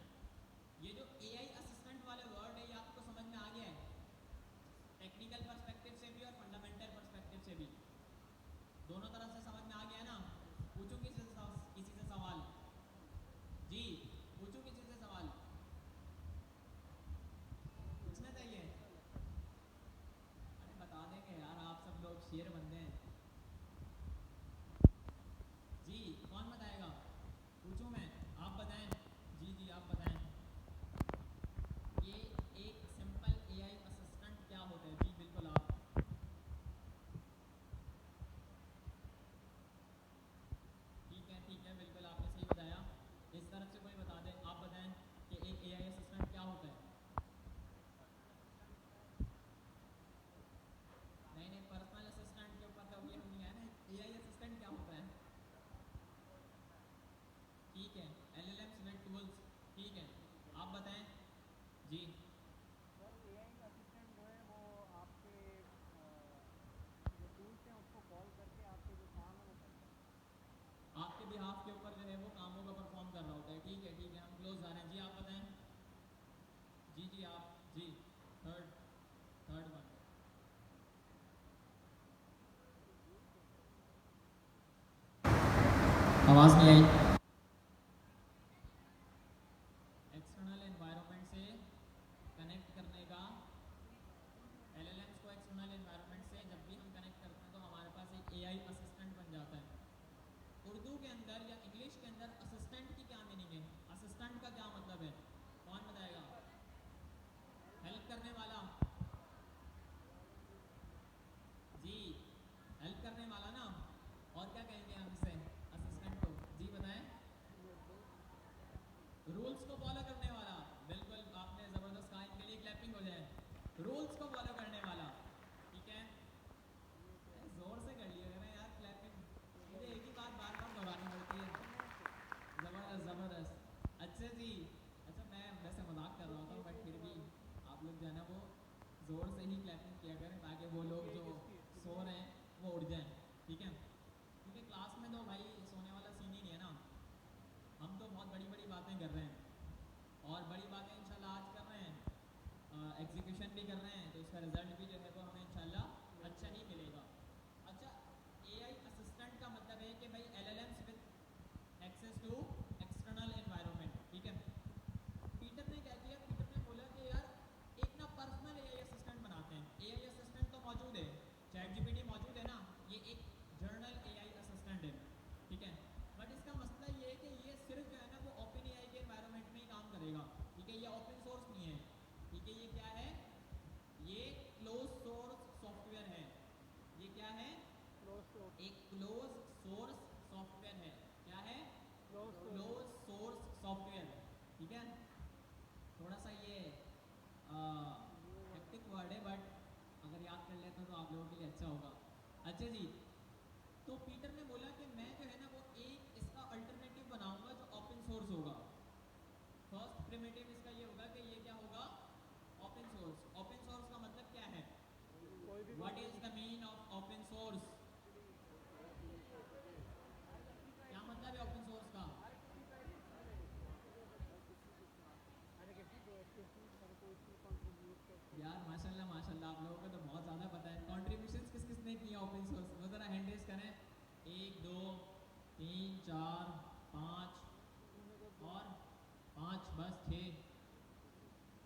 ये जो एआई असिस्टेंट वाले वर्ड है ये आपको समझ में आ गया है, टेक्निकल पर्सपेक्टिव से भी और फंडामेंटल पर्सपेक्टिव से भी। ठीक है, LLMs विद टूल्स, ठीक है। आप बताएं जी। सर एआई असिस्टेंट जो है वो आपके जो टूल्स हैं उसको कॉल करके आपके जो काम है वो करता है। आपके बिहाफ के ऊपर जो है वो कामों का परफॉर्म कर रहा होता है, ठीक है, ठीक है, हम क्लोज जा रहे हैं जी। आप बताएं जी। जी आप जी, थर्ड थर्ड वन। आवाज़ नहीं आई। एक्सटर्नल एनवायरनमेंट से कनेक्ट करने का, LLMs को एक्सटर्नल एनवायरनमेंट से जब भी हम कनेक्ट करते हैं तो हमारे पास एक AI असिस्टेंट बन जाता है। उर्दू के अंदर या इंग्लिश के अंदर असिस्टेंट की क्या मीनिंग है? असिस्टेंट का क्या मतलब है? कौन बताएगा? हेल्प करने वाला जी, हेल्प करने वाला ना। और क्या कहेंगे हम इसे असिस्टेंट को जी? बताएं। रूल्स को फॉलो करने वाला, बिल्कुल आपने जबरदस्त कहा, इनके लिए क्लैपिंग हो जाए। रूल्स को फॉलो करने वाला, ठीक है। जोर से कर लिया करें यार क्लैपिंग, मुझे एक ही बात बार बार दोहरानी पड़ती है। जबरदस्त जबरदस्त, अच्छा जी। अच्छा मैं वैसे मजाक कर रहा होता हूँ बट फिर भी आप लोग जो है ना वो जोर से ही क्लैपिंग किया करें ताकि वो लोग जो सो रहे हैं वो उठ जाएं, ठीक है। क्योंकि क्लास में तो भाई सोने वाला सीन ही नहीं है ना, हम तो बहुत बड़ी बड़ी बातें कर रहे हैं और बड़ी बातें इंशाल्लाह आज कर रहे हैं, एग्जीक्यूशन भी कर रहे हैं, तो इसका रिजल्ट भी जो है वो हमें इंशाल्लाह अच्छा ही मिलेगा। अच्छा, AI असिस्टेंट का मतलब है कि भाई LLMs with access to external environment, ठीक है। पीटर ने क्या किया? पीटर ने बोला कि यार एक ना पर्सनल AI असिस्टेंट बनाते हैं। AI असिस्टेंट तो मौजूद है, ChatGPT मौजूद है ना, ये एक जर्नल AI असिस्टेंट है, ठीक है। बट इसका मसला ये है कि ये सिर्फ जो है ना वो ओपन AI के एनवायरनमेंट में ही काम करेगा, ठीक है। ये ओपन सोर्स नहीं है, ठीक है। ये क्या है? ये क्लोज सोर्स सॉफ्टवेयर है। ये क्या है? क्लोज सोर्स, एक क्लोज सोर्स सॉफ्टवेयर है। क्या है? Close close source. Source software, ठीक है। थोड़ा सा ये हेक्टिक वर्ड है बट अगर याद कर लेते हैं तो आप लोगों के लिए अच्छा होगा। अच्छा जी, तो पीटर ने बोला कि मैं जो है ना वो एक इसका अल्टरनेटिव बनाऊंगा जो ओपन सोर्स होगा। फर्स्ट प्रिमिटिव इसका ये होगा कि ये क्या होगा? Open source. ओपन सोर्स का मतलब क्या है? कोई भी what is the contribution. Mean of open source? क्या मतलब है ओपन सोर्स का? हर किसी को एक्टिविटीज हर कोई इसमें कंट्रीब्यूट कर यार सकता है। माशाल्लाह माशाल्लाह, आप लोगों को तो बहुत ज़्यादा पता है। कॉन्ट्रीब्यूशंस किस किसने किया ओपन सोर्स? वो ज़रा हैंड रेज करें। 1 2 3 4 5 और 5, बस 6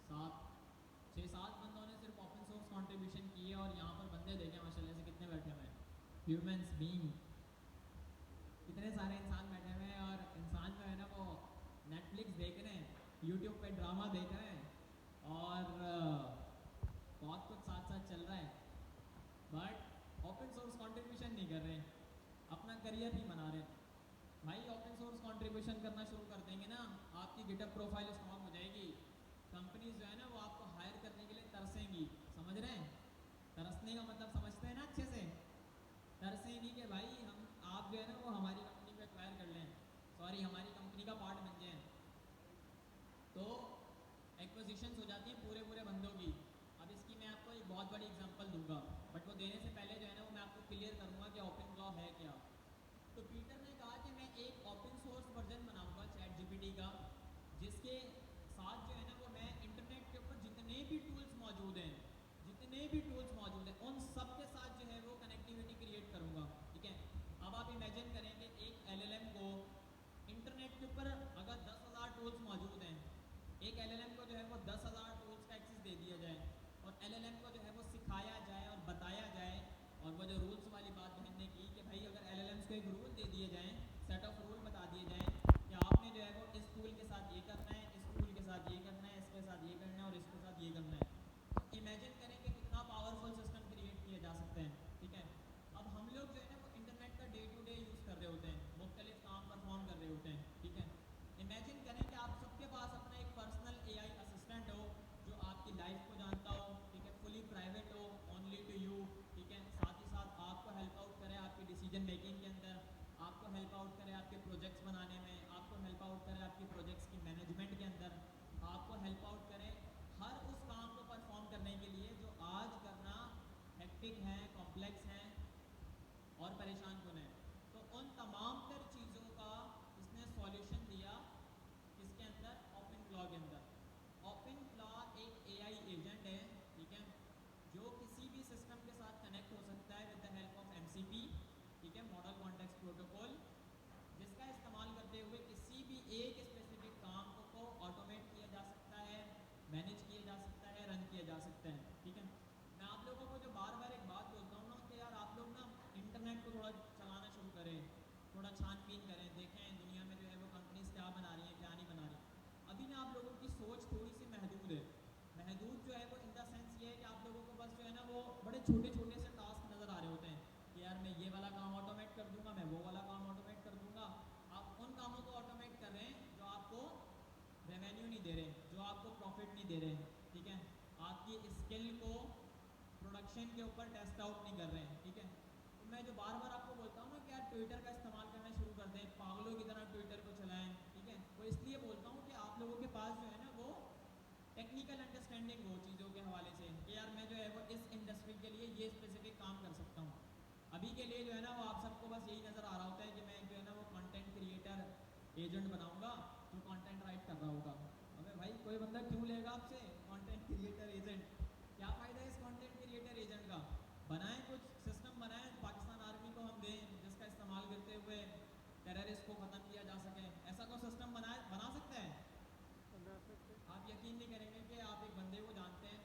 7, 6 7 बंदों ने सिर्फ ओपन सोर्स कंट्रीब्यूशन किए और यहाँ पर बंदे देखे माशाल्लाह से कितने बैठे हुए हैं, ह्यूमंस बीइंग, कितने सारे इंसान बैठे हुए हैं। और इंसान जो है ना वो नेटफ्लिक्स देख रहे हैं, यूट्यूब पे ड्रामा देख रहे हैं और बहुत कुछ साथ साथ चल रहा है, बट ओपन सोर्स कंट्रीब्यूशन नहीं कर रहे, अपना करियर नहीं बना रहे। भाई ओपन सोर्स कंट्रीब्यूशन करना शुरू कर देंगे ना, आपकी गिटअप प्रोफाइल स्ट्रॉन्ग हो जाएगी, कंपनीज जो है ना वो आपको हायर करने के लिए तरसेंगी। समझ रहे हैं? तरसने का मतलब समझते हैं ना अच्छे से? तरसेंगी कि भाई हम, आप जो है ना वो हमारी कंपनी को एक्वायर कर लें, सॉरी हमारी कंपनी का पार्ट बन जाएं। तो एक्विजिशंस हो जाती हैं पूरे पूरे बंदों की। अब इसकी मैं आपको एक बहुत बड़ी एग्जांपल दूंगा, बट वो देने से पहले जो है ना वो मैं आपको क्लियर करूंगा कि ओपन क्लॉ है क्या। तो पीटर ने कहा कि मैं एक ओपन सोर्स वर्जन बनाऊंगा चैट जीपीटी का, जिसके साथ जो है ना वो मैं इंटरनेट के ऊपर जितने भी टूल्स मौजूद हैं, जितने भी टूल्स मौजूद हैं उन सब के साथ जो है वो कनेक्टिविटी क्रिएट करूंगा, ठीक है। अब आप इमेजिन करेंगे एक LLM को इंटरनेट के ऊपर अगर 10,000 टूल्स मौजूद हैं, एक LLM को जो है वो 10,000 टूल्स का एक्सेस दे दिया जाए और LLM को जो है वो सिखाया जाए और बताया जाए, और वो जो रूल्स वाली बात बहन ने की कि भाई अगर LLMs को एक रूल दे दिए जाएँ, सेट ऑफ रूल बता दिए जाएँ कि आपने जो है वो इस टूल के साथ ये करना है, इस टूल के साथ ये करना है, इसके साथ ये करना है और इसके साथ ये करना है, तो इमेजिन करें कि कितना पावरफुल सिस्टम क्रिएट किए जा सकते हैं, ठीक है। अब हम लोग जो है ना वो इंटरनेट का डे टू डे यूज़ कर रहे होते हैं, मुख्तलिफ काम परफॉर्म कर रहे होते हैं, ठीक है। इमेजिन करें कि आप सबके पास अपना एक पर्सनल AI असिस्टेंट हो जो आपकी लाइफ को जानता हो, ठीक है, फुली प्राइवेट हो, ओनली टू यू, ठीक है। साथ ही साथ आपको हेल्प आउट करे आपकी डिसीजन मेकिंग के अंदर, आपको हेल्प आउट करे आपके प्रोजेक्ट्स बनाने में, आपको हेल्प आउट परेशान क्यों है। तो उन तमाम तर चीज़ों का इसने सॉल्यूशन दिया किसके अंदर, ओपन फ्लॉ के अंदर। ओपन फ्लॉ एक एआई एजेंट है, ठीक है, जो किसी भी सिस्टम के साथ कनेक्ट हो सकता है with the help of MCP, ठीक है, मॉडल कॉन्टेक्स्ट प्रोटोकॉल, जिसका इस्तेमाल करते हुए किसी भी एक स्पेसिफिक काम को ऑटोमेट किया जा सकता है, मैनेज किया जा सकता है, रन किया जा सकता है, ठीक है। मैं आप लोगों को जो बार बार एक बात बोलता हूँ ना कि यार आप लोग ना इंटरनेट को थोड़ा चलाना शुरू करें, थोड़ा छानबीन करें, देखें दुनिया में जो है वो कंपनीज क्या बना रही हैं क्या नहीं बना रही। अभी ना आप लोगों की सोच थोड़ी सी महदूद है। महदूद जो है वो इन द सेंस ये है कि आप लोगों को बस जो है ना वो बड़े छोटे छोटे से टास्क नज़र आ रहे होते हैं कि यार मैं ये वाला काम ऑटोमेट कर दूंगा, मैं वो वाला काम ऑटोमेट कर दूंगा। आप उन कामों को ऑटोमेट कर रहे हैं जो आपको रेवेन्यू नहीं दे रहे, जो आपको प्रॉफिट नहीं दे रहे, ठीक है, आपकी स्किल को प्रोडक्शन के ऊपर टेस्ट आउट नहीं कर रहे हैं, ठीक है। तो मैं जो बार बार आपको बोलता हूँ ना कि यार ट्विटर का इस्तेमाल करना शुरू कर दें, पागलों की तरह ट्विटर को चलाएं, ठीक है, वो इसलिए बोलता हूँ कि आप लोगों के पास जो है ना वो टेक्निकल अंडरस्टैंडिंग हो चीज़ों के हवाले से कि यार मैं जो है वो इस इंडस्ट्री के लिए ये स्पेसिफिक काम कर सकता हूँ। अभी के लिए जो है ना वो आप सबको बस यही नज़र आ रहा होता है कि मैं जो है ना वो कंटेंट क्रिएटर एजेंट बनाऊंगा जो कंटेंट राइट कर रहा होगा। अबे भाई कोई बंदा क्यों लेगा आपसे कंटेंट क्रिएटर एजेंट, क्या फ़ायदा है इस कंटेंट क्रिएटर एजेंट का। बनाएं कुछ सिस्टम बनाएं पाकिस्तान आर्मी को हम दें जिसका इस्तेमाल करते हुए टेररिस्ट को ख़त्म किया जा सके, ऐसा कोई सिस्टम बना सकता है। बना सकते हैं। आप यकीन नहीं करेंगे कि आप एक बंदे को जानते हैं,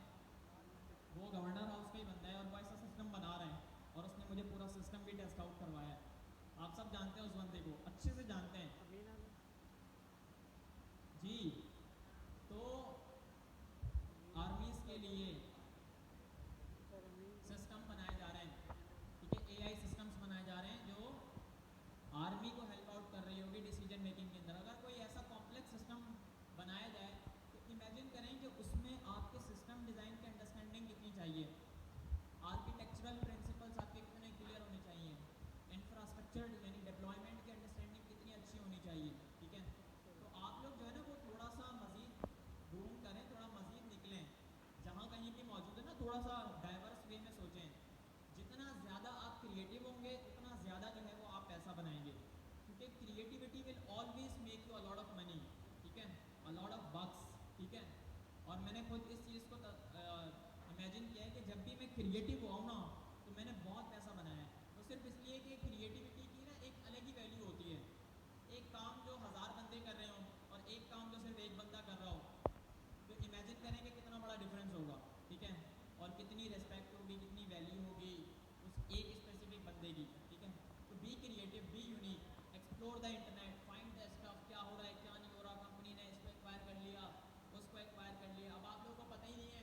वो गवर्नर हाउस का ही बंदा है और वो ऐसा सिस्टम बना रहा है और उसने मुझे पूरा सिस्टम भी टेस्ट आउट करवाया है। आप सब जानते हैं उस बंदे को, अच्छे से जानते हैं अमीन आदम, जी। तो अमीन आर्मीज के लिए सर, अमीन जी। सिस्टम बनाए जा रहे हैं, ठीक है, एआई सिस्टम्स बनाए जा रहे हैं जो आर्मी को हेल्प आउट कर रही होगी डिसीजन मेकिंग के अंदर। अगर कोई ऐसा कॉम्प्लेक्स सिस्टम बनाया जाए तो इमेजिन करें कि उसमें आपके सिस्टम डिज़ाइन की अंडरस्टैंडिंग कितनी चाहिए, आर्किटेक्चरल प्रिंसिपल्स आपके कितने क्लियर होने चाहिए, इंफ्रास्ट्रक्चर यानी डिप्लॉयमेंट की अंडरस्टैंडिंग कितनी अच्छी होनी चाहिए, ठीक है। तो आप लोग जो है ना वो थोड़ा सा मज़ीद ग्रूम करें, थोड़ा मज़ीद निकलें, जहाँ कहीं भी मौजूद है ना थोड़ा सा डाइवर्स वे में सोचें। जितना ज़्यादा आप क्रिएटिव होंगे उतना ज़्यादा जो है वो आप पैसा बनाएंगे, क्योंकि creativity will always make you a lot of money, ठीक है, अ लॉट ऑफ बक्स, ठीक है। और मैंने खुद इस चीज़ को इमेजिन किया है कि जब भी मैं क्रिएटिव हुआ हूँ ना तो मैंने बहुत पैसा बनाया है। वो सिर्फ इसलिए कि क्रिएटिविटी की ना एक अलग ही वैल्यू होती है। एक काम जो 1000 बंदे कर रहे हों और एक काम जो सिर्फ एक बंदा कर रहा हो, तो इमेजिन करें कि कितना बड़ा डिफरेंस होगा, ठीक है, और कितनी रिस्पेक्ट होगी, कितनी वैल्यू होगी उस एक स्पेसिफिक बंदे की, ठीक है। तो be creative, be unique, explore the internet, find the stuff, क्या हो रहा है क्या नहीं हो रहा, कंपनी ने इसको एक्वायर कर लिया, उसको एक्वायर कर लिया। अब आप लोगों को पता ही नहीं है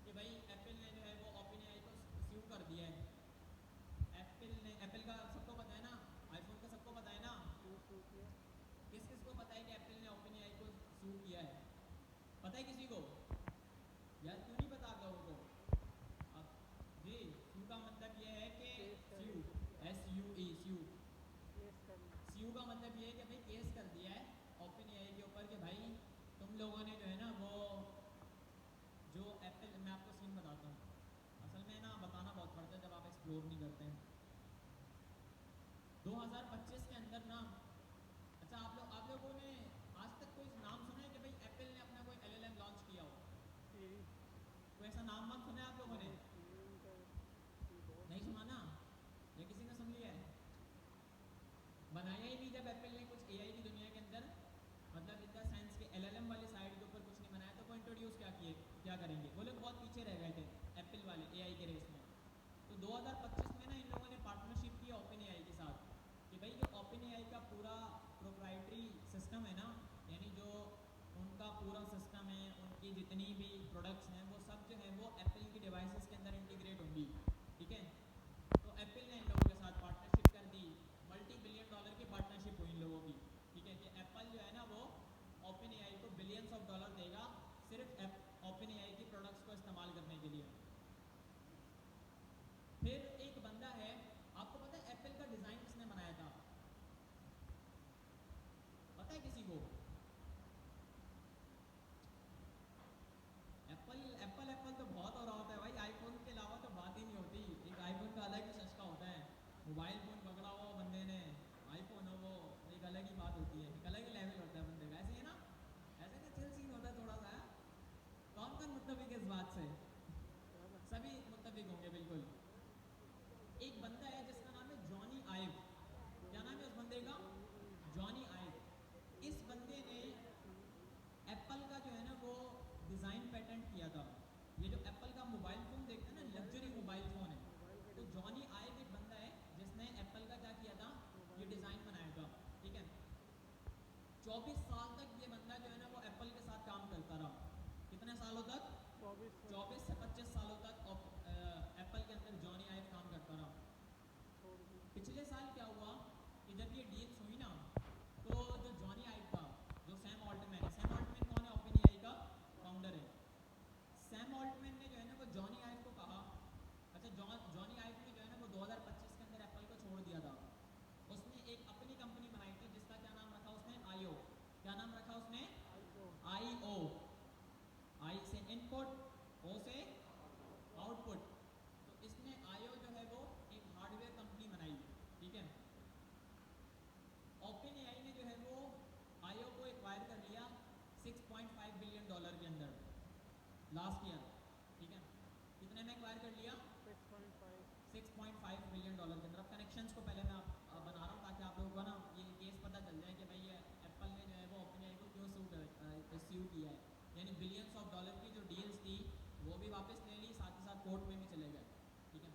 कि भाई एप्पल ने जो है वो ओपन एआई को स्यू कर दिया है। एप्पल का सबको पता है ना, आईफोन का सबको पता है ना, क्यों शुरू किया? किस किस को पता है कि एप्पल ने ओपन एआई को स्यू किया है, पता है किसी को? यार क्यों नहीं पता आप लोगों को? अब जी, स्यू का मतलब ये है कि केस स्यू, करने के लिए, एस यू ई स्यू, केस करने। स्यू का मतलब ये है कि भाई केस कर दिया है ओपन एआई के ऊपर कि भाई तुम लोगों ने जो है ना वो जो एप्पल, मैं आपको सीन बताता हूँ, असल में ना बताना बहुत पड़ता है जब आप एक्सप्लोर नहीं करते हैं। 2025 के अंदर ना, अच्छा आप लोगों ने आज तक कोई नाम सुना है कि भाई एप्पल ने अपना कोई एलएलएम लॉन्च किया हो? सीरी, कोई ऐसा नाम वाम सुना है आप लोगों ने? नहीं सीरी उनका भी बहुत नहीं सुना ना, या किसी ने सुन लिया है? बनाया ही नहीं जब एप्पल ने कुछ एआई की दुनिया के अंदर, मतलब इन द सेंस के एलएलएम वाले साइड के ऊपर कुछ नहीं बनाया तो वो इंट्रोड्यूस क्या करेंगे, वो लोग बहुत पीछे रह गए थे एप्पल वाले एआई के रेस में। तो 2025 में ना इन लोगों ने पार्टनरशिप किया ओपन एआई के साथ कि भाई जो ओपन एआई का पूरा प्रोप्राइटरी सिस्टम है ना, यानी जो उनका पूरा सिस्टम है, उनकी जितनी भी प्रोडक्ट्स हैं वो सब जो है वो एप्पल की डिवाइसेस के अंदर इंटीग्रेट होंगी, ठीक है। तो एप्पल ने इन लोगों के साथ पार्टनरशिप कर दी, मल्टी बिलियन डॉलर की पार्टनरशिप हुई इन लोगों की, ठीक है, कि एप्पल जो है ना वो ओपन एआई को बिलियंस ऑफ डॉलर देगा सिर्फ ओपन एआई की प्रोडक्ट्स को इस्तेमाल करने के लिए। फिर एक बंदा है, आपको पता है एप्पल का डिज़ाइन किसने बनाया था? पता है किसी को? एप्पल एप्पल एप्पल तो बहुत हो रहा होता है भाई, आईफोन के अलावा तो बात ही नहीं होती। एक आईफोन का अलग ही चस्का होता है, मोबाइल फ़ोन से सभी मुत्तफिक होंगे बिल्कुल। एक बंदा है जिसका नाम है जॉनी आइव। क्या नाम है उस बंदे का? जॉनी आइव। इस बंदे ने एप्पल का जो है ना वो डिज़ाइन पेटेंट किया था। ये जो एप्पल का मोबाइल फ़ोन देखते हैं ना, लग्जरी मोबाइल फ़ोन है, तो जॉनी आइव एक बंदा है जिसने एप्पल का क्या किया था, ये डिज़ाइन बनाया था। ठीक है, 24 साल तक ये बंदा जो है ना वो एप्पल के साथ काम करता रहा। कितने सालों तक? 24 से 25 सालों तक एप्पल के अंदर जॉनी आइव काम करता रहा। पिछले साल क्या हुआ कि जब ये डील्स हुई ना, तो जो जॉनी आइव था, जो सैम ऑल्टमैन है, सैम ऑल्टमैन कौन है? ओपन एआई का फाउंडर है। सैम ऑल्टमैन ने जो है ना वो जॉनी आइव को कहा, अच्छा जॉनी आइव ने जो है ना वो 2025 के अंदर एप्पल को छोड़ दिया था। उसने एक अपनी कंपनी बनाई थी जिसका क्या नाम रखा उसने? आईओ। क्या नाम रखा उसने? आईओ। आई से इनपुट, ओ से आउटपुट। तो इसने आईओ जो है वो एक हार्डवेयर कंपनी बनाई। ठीक है, ओपन एआई ने जो है वो आईओ को एक्वायर कर लिया $6.5 बिलियन के अंदर लास्ट ईयर। ठीक है, कितने में एक्वायर कर लिया? 6.5 बिलियन डॉलर के अंदर। अब कनेक्शंस को पहले मैं बना रहा हूँ ताकि आप लोगों को ना ये केस पता चल जाए कि भाई ये एप्पल ने जो है वो ओपन एआई को क्यों स्यू किया है। यानी बिलियंस ऑफ डॉलर की जो डील्स थी वो भी वापस ले ली, साथ ही साथ कोर्ट में भी चले गए। ठीक है,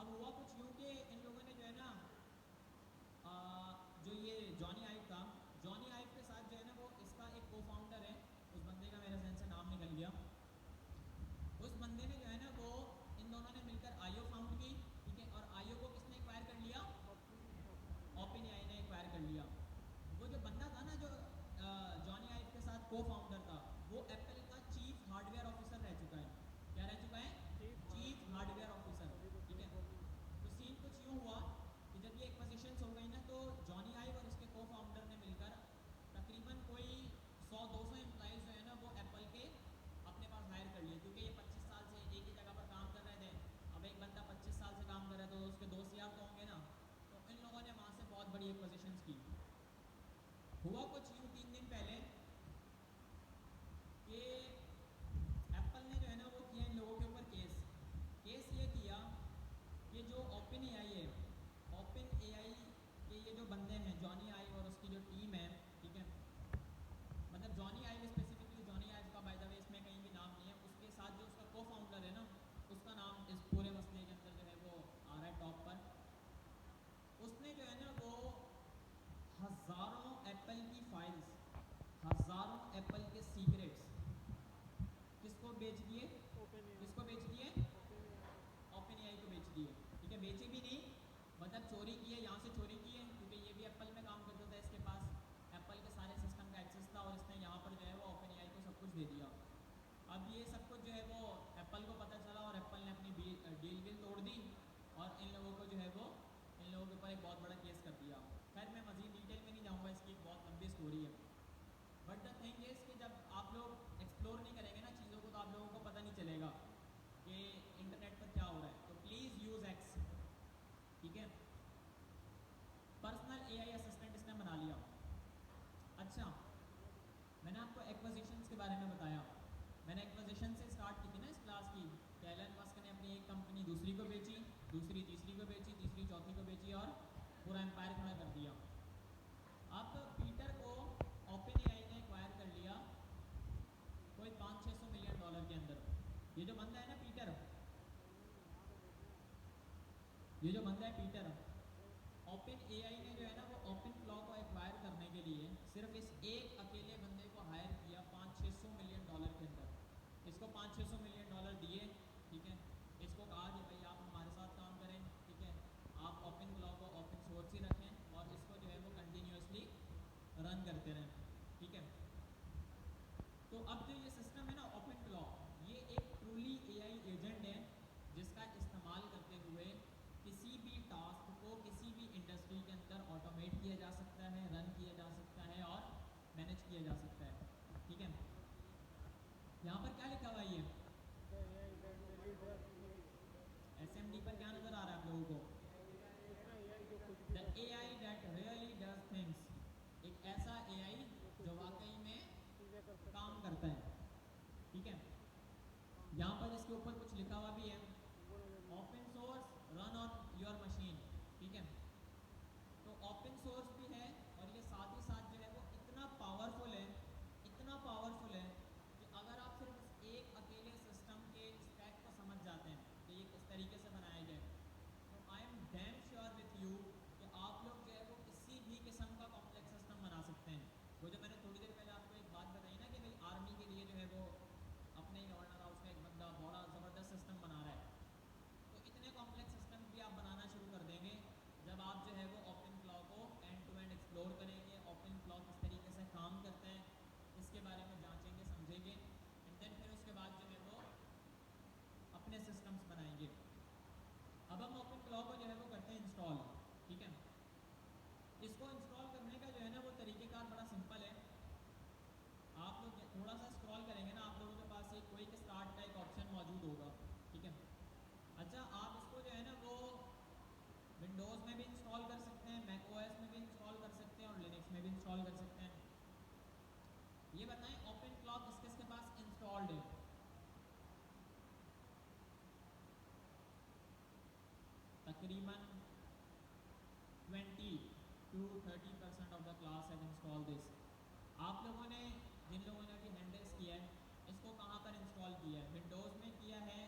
अब हुआ कुछ यूँ कि इन लोगों ने जो है ना जो ये जॉनी आइव था, जॉनी आइव के साथ जो है ना वो इसका एक को फाउंडर है, उस बंदे का मेरे जहन से नाम निकल गया। उस बंदे ने जो है ना वो इन दोनों ने मिलकर आईओ फाउंड की। ठीक है, और आईओ को किसने एक्वायर कर लिया? ओपन एआई ने एक्वायर कर लिया। वो जो बंदा था ना जो जॉनी आइव के साथ को फाउंडर था, वो एप्पल का चीफ हार्डवेयर ऑफिसर रह चुका है। क्या रह चुका है? Chief hardware officer. ठीक है, तो सीन कुछ यूँ हुआ कि जब ये एक्विजिशंस हो गई ना, तो जॉनी आइव और इसके को फाउंडर ने मिलकर तकरीबन कोई 100-200 एम्प्लॉइज़ जो है ना वो एप्पल के अपने पास हायर कर लिए, क्योंकि ये 25 साल से एक ही जगह पर काम कर रहे थे। अब एक बंदा 25 साल से काम कर रहा है तो उसके दोस्त यार तो होंगे ना, तो इन लोगों ने वहाँ से बहुत बड़ी एक्विजिशंस की। हुआ कुछ यूँ 3 दिन पहले कि एप्पल ने जो है ना वो किया इन लोगों के ऊपर केस ये किया कि जो ओपन एआई है, ओपन एआई के ये जो बंदे हैं जॉनी आइव और उसकी जो टीम है, ठीक है, मतलब जॉनी आइव स्पेसिफिकली, जॉनी आइव का बाय द वे इसमें कहीं भी नाम नहीं है, उसके साथ जो उसका को फाउंडर है ना उसका नाम इस पूरे मसले के अंदर जो है वो आ रहा है टॉप पर। उसने जो है ना वो हज़ारों एप्पल की फाइल्स, हज़ारों एप्पल के सीक्रेट्स किसको बेच दिए? किसको बेच दिए? ओपन एआई को बेच दिए। ठीक है, बेचे भी नहीं, मतलब चोरी किए, यहाँ से चोरी किए, क्योंकि ये भी एप्पल में काम करता था, इसके पास एप्पल के सारे सिस्टम का एक्सेस था, और इसने यहाँ पर जो है वो ओपन एआई को सब कुछ दे दिया। अब ये सब कुछ जो है वो एप्पल को पता चला और एप्पल ने अपनी डील विल तोड़ दी और इन लोगों को जो है वो इन लोगों के ऊपर एक बहुत बड़ा केस कर दिया। खैर मैं मज़ीद डिटेल में नहीं जाऊँगा, इसकी एक बहुत लंबी स्टोरी है। बट द थिंग इज़ कि जब आप लोग एक्सप्लोर नहीं करेंगे ना चीज़ों को, तो आप लोगों को पता नहीं चलेगा कि इंटरनेट पर क्या हो रहा है। तो प्लीज़ यूज़ एक्स। ठीक है, पर्सनल एआई असिस्टेंट इसने बना लिया। अच्छा, मैंने आपको एक्विजिशंस के बारे में बताया। मैंने एक्विजिशन से स्टार्ट की थी ना इस क्लास की, कि एलन मस्क ने अपनी एक कंपनी दूसरी को बेची, दूसरी तीसरी को बेची, तीसरी चौथी को बेची और पूरा एम्पायर खड़ा कर दिया। अब पीटर को ओपन एआई ने एक्वायर कर लिया कोई 500-600 मिलियन डॉलर के अंदर। ये जो बंदा है ना पीटर, ये जो बंदा है पीटर, ओपन एआई ने जो है ना वो ओपन क्लॉ को एक्वायर करने के लिए सिर्फ इस एक अकेले बंदे को हायर किया 500-600 मिलियन डॉलर के अंदर। इसको 500-600 मिलियन डॉलर दिए। ठीक है, इसको कहा कि भाई आप हमारे साथ काम करें। ठीक है, आप ओपन क्लॉ को ओपन सोर्स ही रखें और इसको जो है वो कंटिन्यूसली रन करते रहें। ठीक है, तो अब जो ये सिस्टम है ना ओपन क्लॉ, ये एक ट्रूली एआई एजेंट है जिसका इस्तेमाल करते हुए किसी भी टास्क को किसी भी इंडस्ट्री के अंदर ऑटोमेट किया जा सकता है, रन किया जा सकता है और मैनेज किया जा सकता है। ठीक है, यहाँ पर क्या लिखा हुआ है? ये एसएमडी पर क्या नज़र आ रहा है आप लोगों को? The AI that really does things, एक ऐसा एआई जो वाकई में काम करता है। ठीक है, यहाँ के ऊपर कुछ लिखा हुआ भी है, open source run on your machine, ठीक है। तो ओपन सोर्स भी है और ये साथ ही साथ जो है वो इतना पावरफुल है, इतना पावरफुल है कि अगर आप सिर्फ इस एक अकेले सिस्टम के स्पेक को समझ जाते हैं कि ये किस तरीके से बनाया गया है, तो I am damn sure with you कि आप लोग जो है वो किसी भी किस्म का कॉम्प्लेक्स सिस्टम बना सकते हैं। वो जो मैंने थोड़ी देर पहले आपको एक बात बताई ना कि भाई आर्मी के लिए जो है वो अपने ही गवर्नर हाउस का एक बंदा बड़ा ज़बरदस्त सिस्टम बना रहा है, तो इतने कॉम्प्लेक्स सिस्टम भी आप बनाना शुरू कर देंगे जब आप जो है वो ओपन फ्लो को एंड टू एंड एक्सप्लोर करेंगे, ओपन फ्लो किस तरीके से काम करता है इसके बारे में जांचेंगे, समझेंगे, एंड देन फिर उसके बाद जो है वो अपने सिस्टम्स बनाएंगे। अब हम ओपन फ्लो को जो है वो करते हैं इंस्टॉल, ठीक है। इसको इंस्टॉल करने का जो है ना वो तरीक़ेकार बड़ा सिंपल है। आप लोग थोड़ा सा स्क्रॉल करेंगे ना, आप लोगों के पास एक क्विक स्टार्ट का एक ऑप्शन मौजूद होगा, ठीक है। अच्छा, आप इसको जो है ना वो विंडोज़ में भी इंस्टॉल कर सकते हैं, मैक ओएस में भी इंस्टॉल कर सकते हैं और लिनक्स में भी इंस्टॉल कर सकते हैं। ये बताएं ओपन फ्लो किस किस के पास इंस्टॉल्ड है? तकरीबन 20 to 30% of the class have install this. आप लोगों ने, जिन लोगों ने अभी हैंड रेज़ किया है, इसको कहाँ पर इंस्टॉल किया है? विंडोज़ में किया है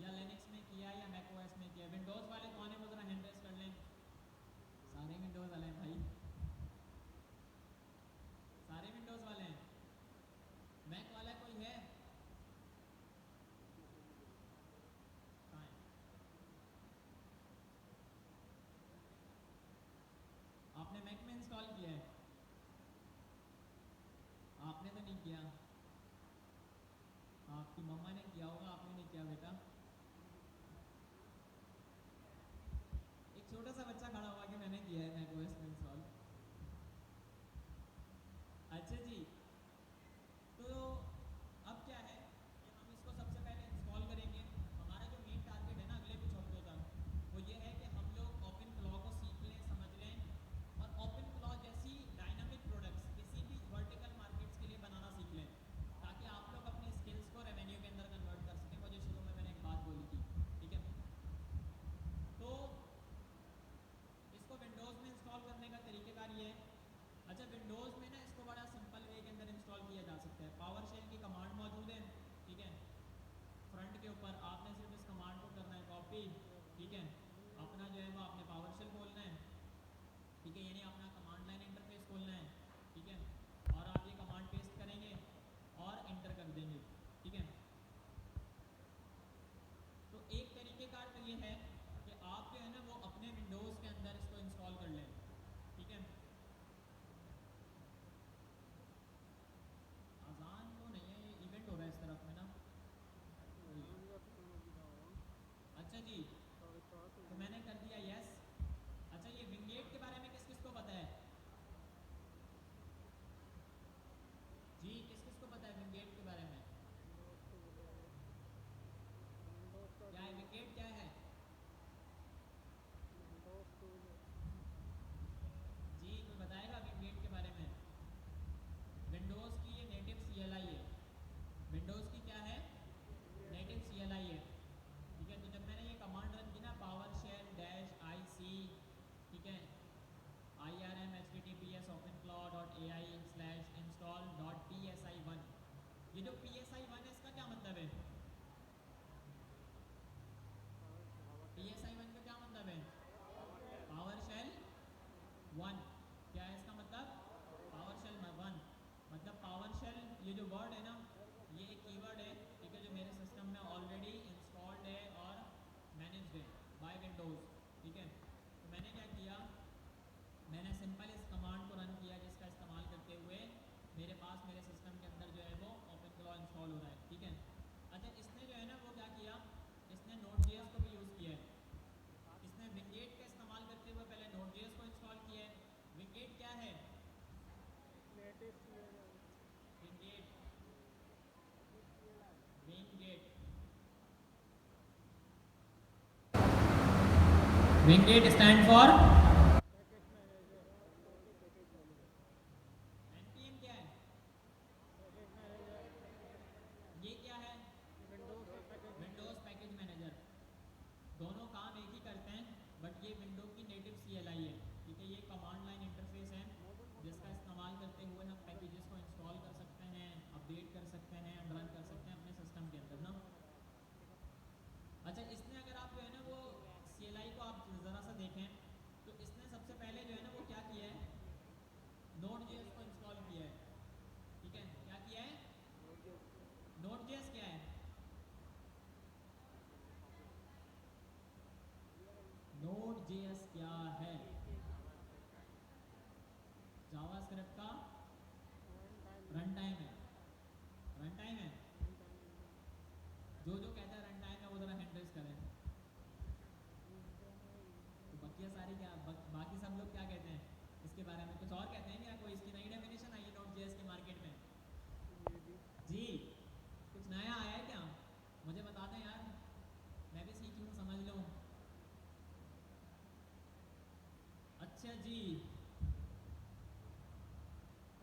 या लिनक्स में किया है या मैक ओएस में किया है? विंडोज़ वाले कौन है वो ज़रा हैंड रेज़ कर लें। सारे विंडोज़ वाले हैं भाई, सारे विंडोज़ वाले हैं। मैक वाला कोई है? कहाँ है? आपने मैक में इंस्टॉल किया है? आपने तो नहीं किया, आपकी मम्मा ने किया होगा, आपने नहीं किया बेटा। एक छोटा सा बच्चा खड़ा हुआ कि मैंने किया है मैक ओएस में इंस्टॉल। अच्छा जी, तो अब क्या है कि हम इसको सबसे पहले इंस्टॉल करेंगे। हमारा जो मेन टारगेट है ना अगले कुछ हफ्तों तक, वो ये है कि हम लोग ओपन फ्लो को सीख लें, समझ लें और ओपन फ्लो जैसी डायनामिक प्रोडक्ट्स किसी भी वर्टिकल मार्केट्स के लिए बनाना सीख लें, ताकि आप लोग अपनी स्किल्स को रेवेन्यू के अंदर कन्वर्ट कर सकें। वो जो शुरू में मैंने एक बात बोली थी, ठीक है। तो इसको विंडोज़ में इंस्टॉल करने का तरीक़ेकार ये है। अच्छा, विंडोज़ में ना इसको बड़ा सिंपल वे के अंदर इंस्टॉल किया जा सकता है। पावर शेल की कमांड मौजूद है, ठीक है। फ्रंट के ऊपर आपने सिर्फ इस कमांड को करना है कॉपी, ठीक है। अपना जो है वो आपने पावर शेल खोलना है, ठीक है, यानी अपना कमांड लाइन इंटरफेस खोलना है, ठीक है। और आप ये कमांड पेस्ट करेंगे और एंटर कर देंगे, ठीक है। तो एक तरीक़ेकार तो ये है कि आप जो है ना वो अपने विंडोज़ के अंदर इसको इंस्टॉल कर लें, ठीक है। अजान तो नहीं है, ये इवेंट हो रहा है इस तरफ में ना। अच्छा जी, तो मैंने कर दिया यस। अच्छा, ये विंगेट के बारे में किस किस को पता है जी? किस किस को पता है विंगेट के बारे में? क्या है विंगेट, क्या है जी? कोई बताएगा विंगेट के बारे में? विंडोज़ की ये नेटिव CLI है। विंडोज़ की क्या है? नेटिव CLI है, ठीक है। तो जब मैंने ये कमांड रन की ना, पावर शेल -IC, ठीक है, IRM HTTPS openflow.ai/install.psi1, ये जो psi1 है इसका क्या मतलब है? psi1 का क्या मतलब है? Power shell 1। क्या है इसका मतलब? पावर शेल 1 मतलब पावर शेल, ये जो वर्ड है ना ये एक कीवर्ड है, ठीक है, जो मेरे सिस्टम में ऑलरेडी इंस्टॉल्ड है और मैनेज्ड है बाय विंडोज़, ठीक है। तो मैंने क्या किया, मैंने सिंपल इस कमांड को रन किया जिसका इस्तेमाल करते हुए मेरे पास मेरे सिस्टम के अंदर जो है वो ओपन फ्लो इंस्टॉल हो रहा है, ठीक है। अच्छा, इसने जो है ना वो क्या किया, इसने Node.js को भी यूज़ किया है। इसने विंगेट का इस्तेमाल करते हुए पहले Node.js को इंस्टॉल किया है। विंगेट क्या है? Winget, winget, winget stand for npm। क्या है ये? क्या है? विंडोज़ बारे में कुछ और कहते हैं क्या? कोई इसकी नई डेफिनेशन आई है Node.js की मार्केट में? ये भी जी, कुछ नया आया है क्या? मुझे बता दें यार, मैं भी सीख लूँ, समझ लूँ। अच्छा जी,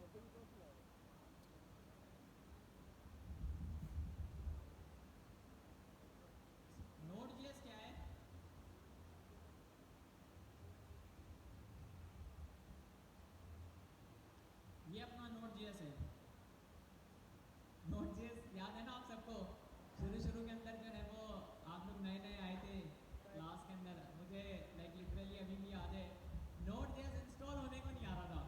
ओपन सोर्स है। Node.js क्या है? ये अपना Node.js है। Node.js याद है ना आप सबको? शुरू के अंदर जो है वो आप लोग नए नए आए थे क्लास के अंदर, मुझे लाइक लिटरली अभी भी याद है, Node.js इंस्टॉल होने को नहीं आ रहा था।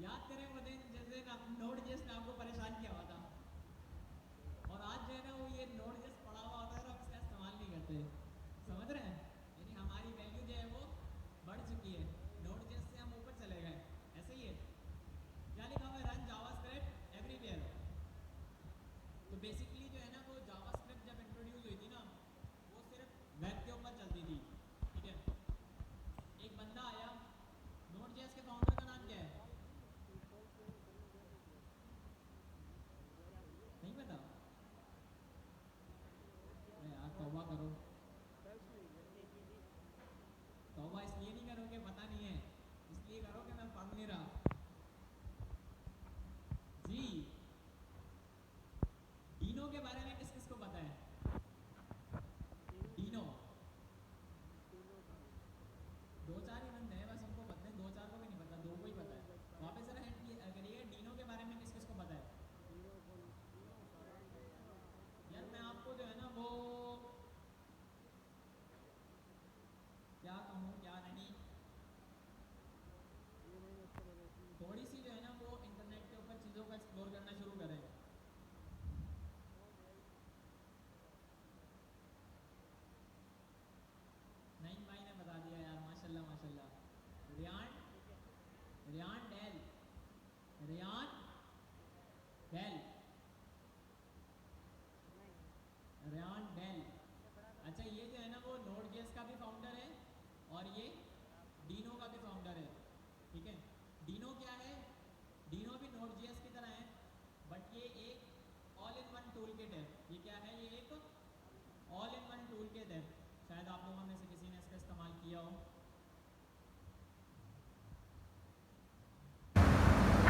याद करें वो दिन जिस दिन Node.js ने आपको परेशान किया हुआ था। और आज जो है ना वो ये Node.js पड़ा हुआ होता है और हम इसका इस्तेमाल नहीं करते। समझ रहे हैं? यानी हमारी वैल्यू जो है वो बढ़ चुकी है, Node.js से हम ऊपर चले गए। ऐसे ही है। क्या लिखा हुआ है? Run JavaScript everywhere. तो बेसिकली जो है ना वो जावास्क्रिप्ट जब इंट्रोड्यूस हुई थी ना, वो सिर्फ वेब के ऊपर चलती थी। ठीक है, एक बंदा आया, Node.js के फाउंडर का नाम क्या है? इंस्टॉल करने गए थे क्या? नहीं पता? अरे यार तौबा करो। सर्च नहीं किया। तौबा इसलिए नहीं करोगे पता नहीं है, इसलिए करो कि मैं पढ़ नहीं रहा। जी, डीनो के बारे में किस किस को पता है? डीनो तीनों था। दो चार ही बंदे हैं बस उनको पता है, दो चार को भी नहीं पता, दो को ही पता है। वापस जरा हिंट करिए, डीनो के बारे में किस किस को पता है? तीनों को सारा को पता है। यार मैं आपको जो है ना वो क्या कहूँ क्या नहीं, ये नहीं अच्छा लगा इसमें। थोड़ी सी जो है ना वो इंटरनेट के ऊपर चीज़ों को एक्सप्लोर करना शुरू करें। नहीं भाई ने बता दिया यार, माशाल्लाह माशाल्लाह। Ryan Ryan Dahl Ryan Dahl Ryan Dahl. अच्छा ये जो है ना वो Node.js का भी फाउंडर है और ये डीनो का भी फाउंडर है। ठीक है, डीनो क्या है? डीनो भी Node.js की तरह है, बट ये एक all in one tool kit है। ये क्या है? ये एक all in one tool kit है। शायद आप लोगों में से किसी ने इसका इस्तेमाल किया हो।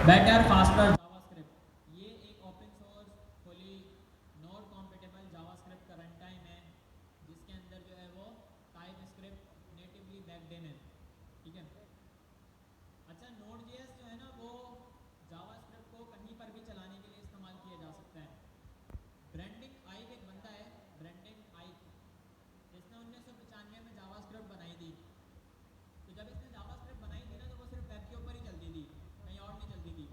बेटर फास्टर जावास्क्रिप्ट, ये एक open source fully node compatible JavaScript का रन टाइम है, जिसके अंदर जो है वो टाइपस्क्रिप्ट नेटिवली बैक्ड इन है। ठीक है, अच्छा Node.js जो है ना वो जावास्क्रिप्ट को कहीं पर भी चलाने के लिए इस्तेमाल किया जा सकता है। ब्रेंडिंग आइक एक बंदा है, ब्रेंडिंग आइक, इसने 1995 में जावास्क्रिप्ट बनाई थी। तो जब इसने जावास्क्रिप्ट बनाई थी ना तो वो सिर्फ वेब के ऊपर ही चलती थी, कहीं और नहीं चलती थी।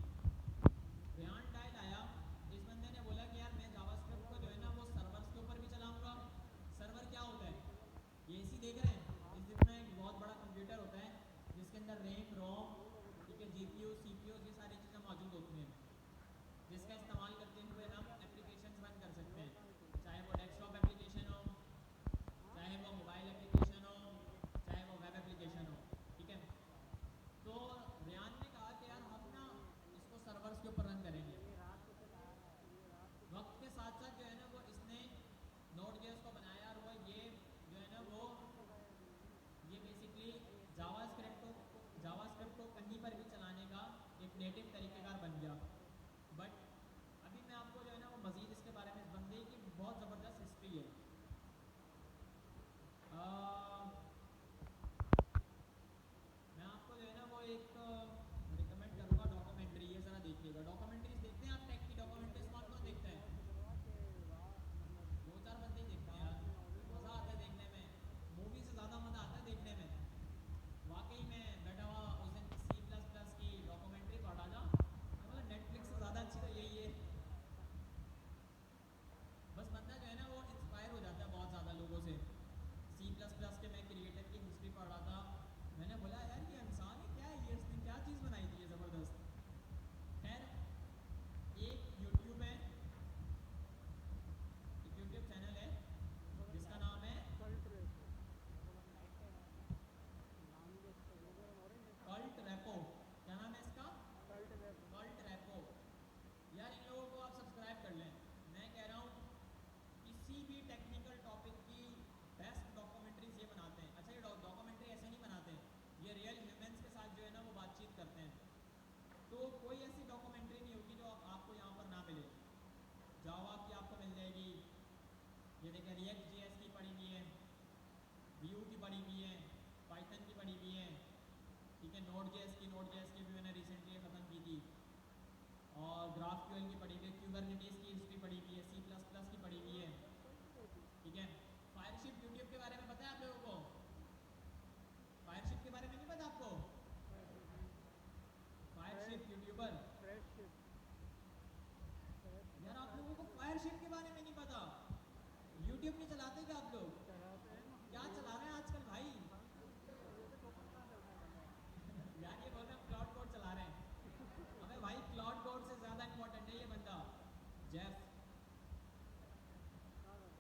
मिलेगी। ये देखें रिएक्ट जेएस की पड़ी हुई है, व्यू की पड़ी हुई है, पाइथन की पड़ी हुई है, ठीक है। नोड जेएस की भी मैंने रिसेंटली ख़त्म की थी। और ग्राफक्यूएल की पड़ी हुई है, क्यूबरनेटीज की हिस्ट्री पड़ी हुई है, सी प्लस प्लस की पड़ी हुई है, ठीक है। फायरशिप यूट्यूब के बारे में पता है आप लोगों को? फायरशिप के बारे में नहीं पता आपको? फायरशिप यूट्यूबर, यार आप लोगों को फायरशिप के बारे में नहीं पता? यूट्यूब नहीं चलाते क्या आप लोग? क्या चला रहे हैं आजकल भाई? यार ये बोल रहे हैं क्लाउड कोड चला रहे हैं। अबे भाई क्लाउड कोड से ज़्यादा इंपॉर्टेंट है ये बंदा, जेफ।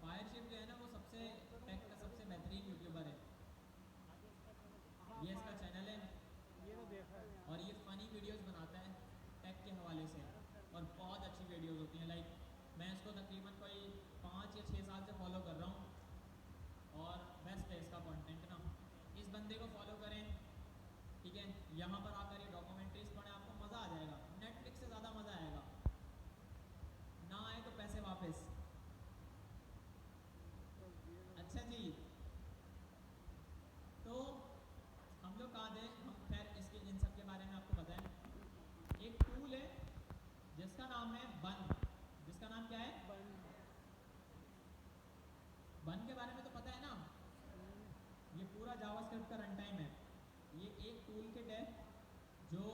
फायरशिप जो है ना वो सबसे टेक का सबसे बेहतरीन यूट्यूबर है। ये इसका चैनल है ये तो देखा है। और ये फ़नी वीडियोस बनाता है टेक के हवाले से, और बहुत अच्छी वीडियोस होती हैं। लाइक मैं इसको तकरीबन कोई 5 या 6 साल से फॉलो कर रहा हूँ और बेस्ट है इसका कंटेंट ना। इस बंदे को फॉलो करें, ठीक है। यहाँ पर आकर ये डॉक्यूमेंट्रीज पढ़ें, आपको मज़ा आ जाएगा, नेटफ्लिक्स से ज़्यादा मज़ा आएगा। ना आए तो पैसे वापस। अच्छा जी, तो हम लोग कहाँ थे? हम खैर इसके इन सब के बारे में आपको पता है। एक टूल है जिसका नाम है बन। जिसका नाम क्या है? बन के बारे में तो पता है ना? ये पूरा जावास्क्रिप्ट का रन टाइम है। ये एक टूल किट है जो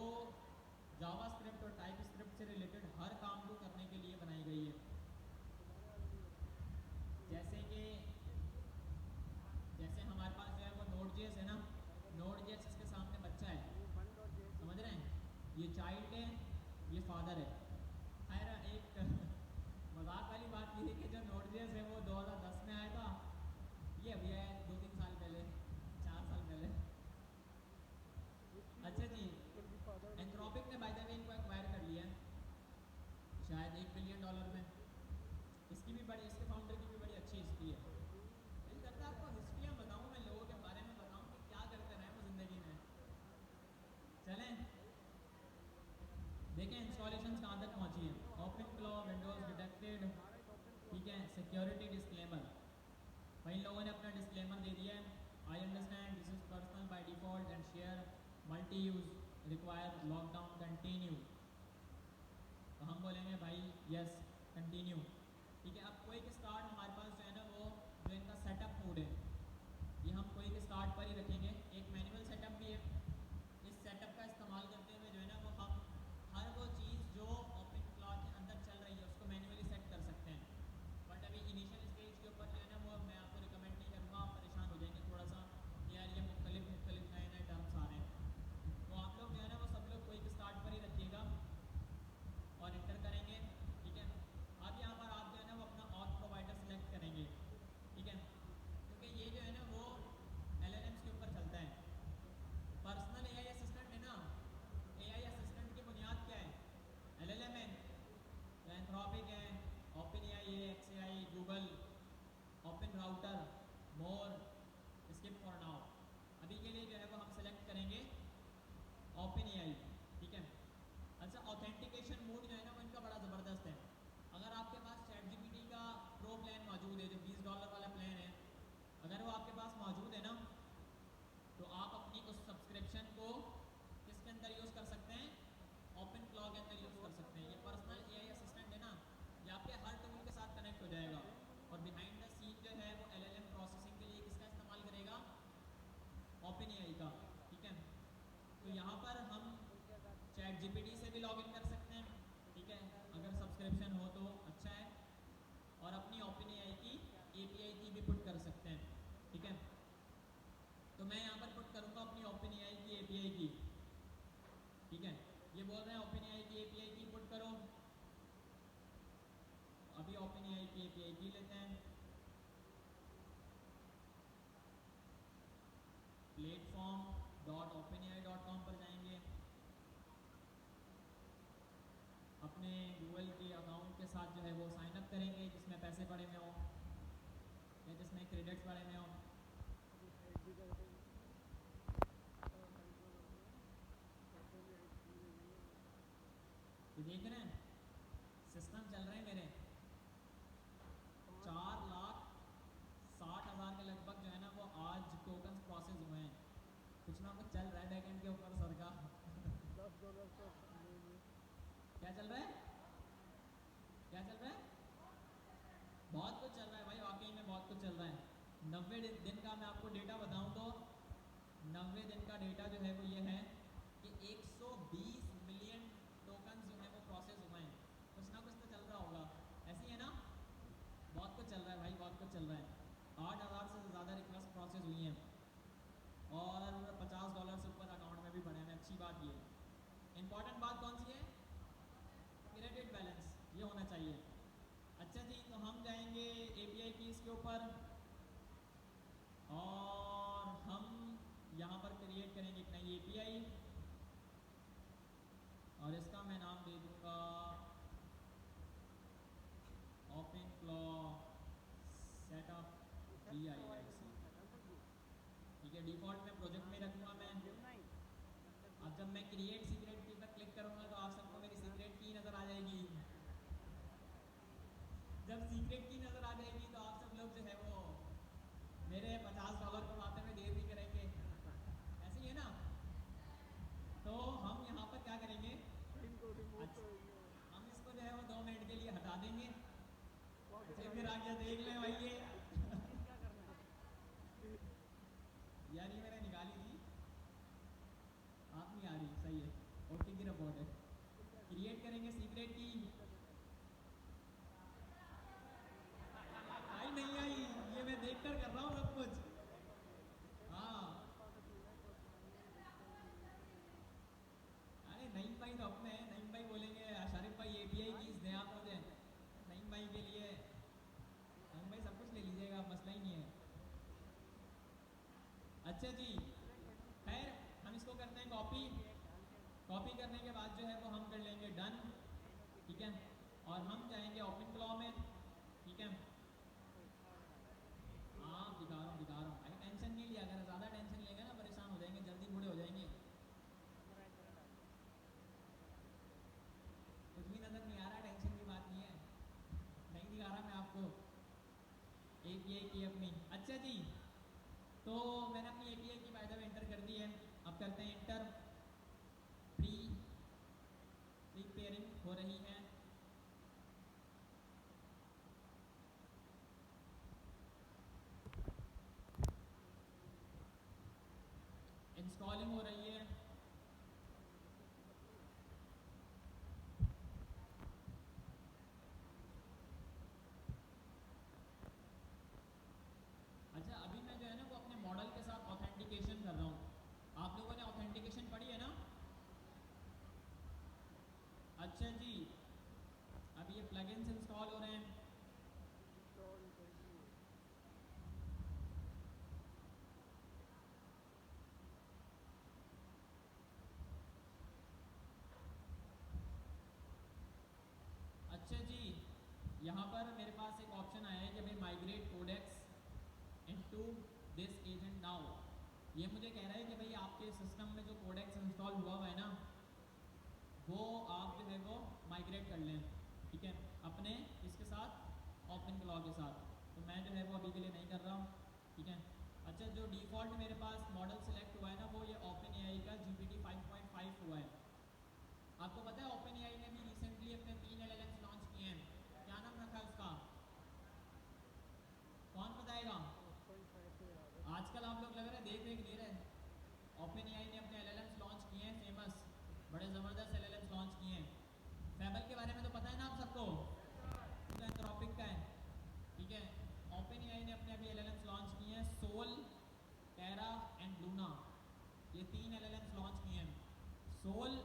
जावास्क्रिप्ट और टाइपस्क्रिप्ट से रिलेटेड हर काम को करने के लिए बनाई गई है। जैसे हमारे पास जो है वो नोड.जेएस है ना, नोड.जेएस इसके सामने बच्चा है, समझ रहे हैं? ये चाइल्ड है, ये फादर है। खैर एक मजाक वाली बात ये है कि जो नोड.जेएस है वो 2010 में आया था, ये अभी आया 2-3 साल पहले, 4 साल पहले। अच्छा जी, एंथ्रोपिक ने बाय द वे इनको एक्वायर कर लिया है शायद $1 बिलियन में। इसकी भी बड़ी, इसके फाउंडर की भी बड़ी अच्छी हिस्ट्री है। दिल करता है आपको हिस्ट्रियाँ बताऊँ मैं, लोगों के बारे में बताऊँ कि क्या करते रहे वो ज़िंदगी में। चलें देखें इंस्टॉलेशन कहाँ तक पहुँची है। ओपन फ्लो, विंडोज़ डिटेक्टेड, ठीक है। सिक्योरिटी डिस्क्लेमर, भाई लोगों ने अपना डिस्क्लेमर दे दिया है। I understand this is personal by default and share multi use require lockdown continue. तो हम बोलेंगे भाई यस कंटिन्यू, ठीक है। अब क्विक स्टार्ट हमारे पास जो है ना वो जो इनका सेटअप मोड है, ये हम क्विक स्टार्ट पर ही रखेंगे। एक मैनुअल सेटअप भी है। इस सेटअप का इस्तेमाल करते हुए जो है ना वो हम हर वो चीज़ जो ओपन फ्लो के अंदर चल रही है उसको मैनुअली सेट कर सकते हैं। बट अभी इनिशियल स्टेज के ऊपर जो है ना वो मैं आपको रिकमेंड नहीं करूँगा, आप परेशान हो जाएंगे थोड़ा सा, यार ये मुख्तलिफ नए नए टर्म्स आ रहे हैं। तो आप लोग जो है ना वो सब लोग क्विक स्टार्ट पर ही रखिएगा और इंटर करेंगे, ठीक है। अब यहाँ पर आप जो है ना वो अपना ऑथ प्रोवाइडर सेलेक्ट करेंगे, ठीक है, क्योंकि ये जो है ना वो LLMs के ऊपर चलता है। पर्सनल AI असिस्टेंट है ना, AI असिस्टेंट की बुनियाद क्या है? LLM है। तो एंथ्रोपिक है, OpenAI है, XAI, Google, open router, more, skip for now. अभी के लिए जो है वो हम सेलेक्ट करेंगे OpenAI, ठीक है। अच्छा, ऑथेंटिकेशन मोड जो है ना वो इनका बड़ा ज़बरदस्त है। अगर आपके पास ChatGPT का प्रो प्लान मौजूद है, जो $20 वाला प्लान है, अगर वो आपके पास मौजूद है ना तो आप अपनी उस सब्सक्रिप्शन को किसके अंदर यूज़ कर सकते हैं? ओपन फ्लो के अंदर यूज़ कर सकते हैं। ये पर्सनल AI असिस्टेंट है ना, ये आपके हर टूल के साथ कनेक्ट हो जाएगा और बिहाइंड द सीन जो है वो LLM प्रोसेसिंग के लिए किसका इस्तेमाल करेगा? OpenAI का, ठीक है। तो यहाँ पर हम ChatGPT से भी लॉगिन कर सकते हैं, ठीक है, अगर सब्सक्रिप्शन हो तो अच्छा है, और अपनी OpenAI की API की भी पुट कर सकते हैं, ठीक है। तो मैं यहाँ पर पुट करूँगा अपनी OpenAI की API की, ठीक है। ये बोल रहे हैं OpenAI की API की पुट करो, अभी OpenAI की API की लेते हैं। platform.openai.com पर जाएंगे, अपने गूगल के अकाउंट के साथ जो है वो साइन अप करेंगे जिसमें पैसे पड़े हुए हों या जिसमें क्रेडिट्स पड़े हुए हों। ये देख रहे हैं सिस्टम चल रहे हैं मेरे, ना कुछ चल रहा है बैकएंड के ऊपर सर का। $10 तो नहीं। क्या चल रहा है, क्या चल रहा है? बहुत कुछ चल रहा है भाई, वाकई में बहुत कुछ चल रहा है। 90 दिन का मैं आपको डेटा बताऊं तो 90 दिन का डेटा जो है वो ये है कि 120 मिलियन टोकन जो है वो प्रोसेस हुए हैं। कुछ ना कुछ तो चल रहा होगा, ऐसी है ना? बहुत कुछ चल रहा है भाई, बहुत कुछ चल रहा है। 8,000 से ज़्यादा रिक्वेस्ट प्रोसेस हुई हैं और $50 से ऊपर अकाउंट में भी बढ़े हैं। अच्छी बात ये, इंपॉर्टेंट बात कौन सी है? क्रेडिट बैलेंस ये होना चाहिए। अच्छा जी, तो हम जाएंगे एपीआई कीज़ के ऊपर और हम यहाँ पर क्रिएट करेंगे एक नई एपीआई और इसका मैं नाम दे दूँगा ओपन क्लॉ सेटअप DIXC। ठीक है, डिफ़ॉल्ट में प्रोजेक्ट में रखूँगा मैं। अब जब मैं क्रिएट सीक्रेट की पर क्लिक करूँगा तो आप सबको मेरी सीक्रेट की नज़र आ जाएगी। जब सीक्रेट की नज़र आ जाएगी तो आप सब लोग जो है वो मेरे $50 कमाते में देर नहीं करेंगे, ऐसे ही है ना? तो हम यहाँ पर क्या करेंगे, अच्छा, हम इसको जो है वो 2 मिनट के लिए हटा देंगे। अच्छा, फिर आगे देख लें भाई ये यार ये मैंने निकाली थी, हाथ नहीं आ रही, सही है, ओके की रिपोर्ट है। क्रिएट करेंगे सीक्रेट की, आई नहीं आई, ये मैं देख कर रहा हूँ सब कुछ। हाँ, अरे नईम भाई तो अपने हैं, नईम भाई बोलेंगे शारिफ भाई एपीआई कीज़ दें आप मुझे, नईम भाई के लिए, नईम भाई सब कुछ ले लीजिएगा, मसला ही नहीं है। अच्छा जी, खैर हम इसको करते हैं कॉपी। कॉपी करने के बाद जो है वो हम कर लेंगे डन, ठीक है, और हम जाएंगे ओपन क्लॉ में, ठीक है। हाँ दिखा रहा हूँ भाई, टेंशन नहीं लिया, अगर ज़्यादा टेंशन लेंगे ना परेशान हो जाएंगे, जल्दी बूढ़े हो जाएंगे। कुछ भी नज़र नहीं आ रहा, टेंशन की बात नहीं है, नहीं दिखा रहा मैं आपको एपीआई की अपनी। अच्छा जी, तो मैंने अपनी एपीआई की बाय द वे एंटर कर दी है। अब करते हैं इंटर, प्रीपेयरिंग हो रही है। इंस्टॉलिंग हो रही है। अच्छा, अभी मैं जो है ना वो अपने मॉडल के साथ ऑथेंटिकेशन कर रहा हूँ। आप लोगों ने ऑथेंटिकेशन पढ़ी है ना? अच्छा जी, अब ये प्लगइन्स इंस्टॉल हो रहे हैं। अच्छा जी, यहाँ पर मेरे पास एक ऑप्शन आया है कि भाई migrate Codex into this agent now. ये मुझे कह रहा है कि भाई आपके सिस्टम में जो कोडेक्स इंस्टॉल हुआ हुआ है ना वो आप जो है वो माइग्रेट कर लें, ठीक है, अपने इसके साथ ओपन क्लॉ के साथ। तो मैं जो है वो अभी के लिए नहीं कर रहा हूँ, ठीक है। अच्छा, जो डिफ़ॉल्ट मेरे पास मॉडल सेलेक्ट हुआ है ना वो ये ओपन एआई का GPT 5.5 हुआ है। आपको पता है ओपन एआई ने भी रिसेंटली अपने 3 LLMs लॉन्च किए हैं, क्या नाम रखा है उसका, कौन बताएगा? आजकल आप लोग लग रहे देख नहीं रहे, ओपन एआई ने अपने LLMs लॉन्च किए हैं, फेमस बड़े ज़बरदस्त LLMs लॉन्च किए हैं। फैबल के बारे में तो पता है ना आप सबको, जो एंथ्रोपिक का है, ठीक है। ओपन एआई ने अपने अभी LLMs लॉन्च किए हैं, सोल, टेरा एंड लूना, ये 3 LLMs लॉन्च किए हैं। सोल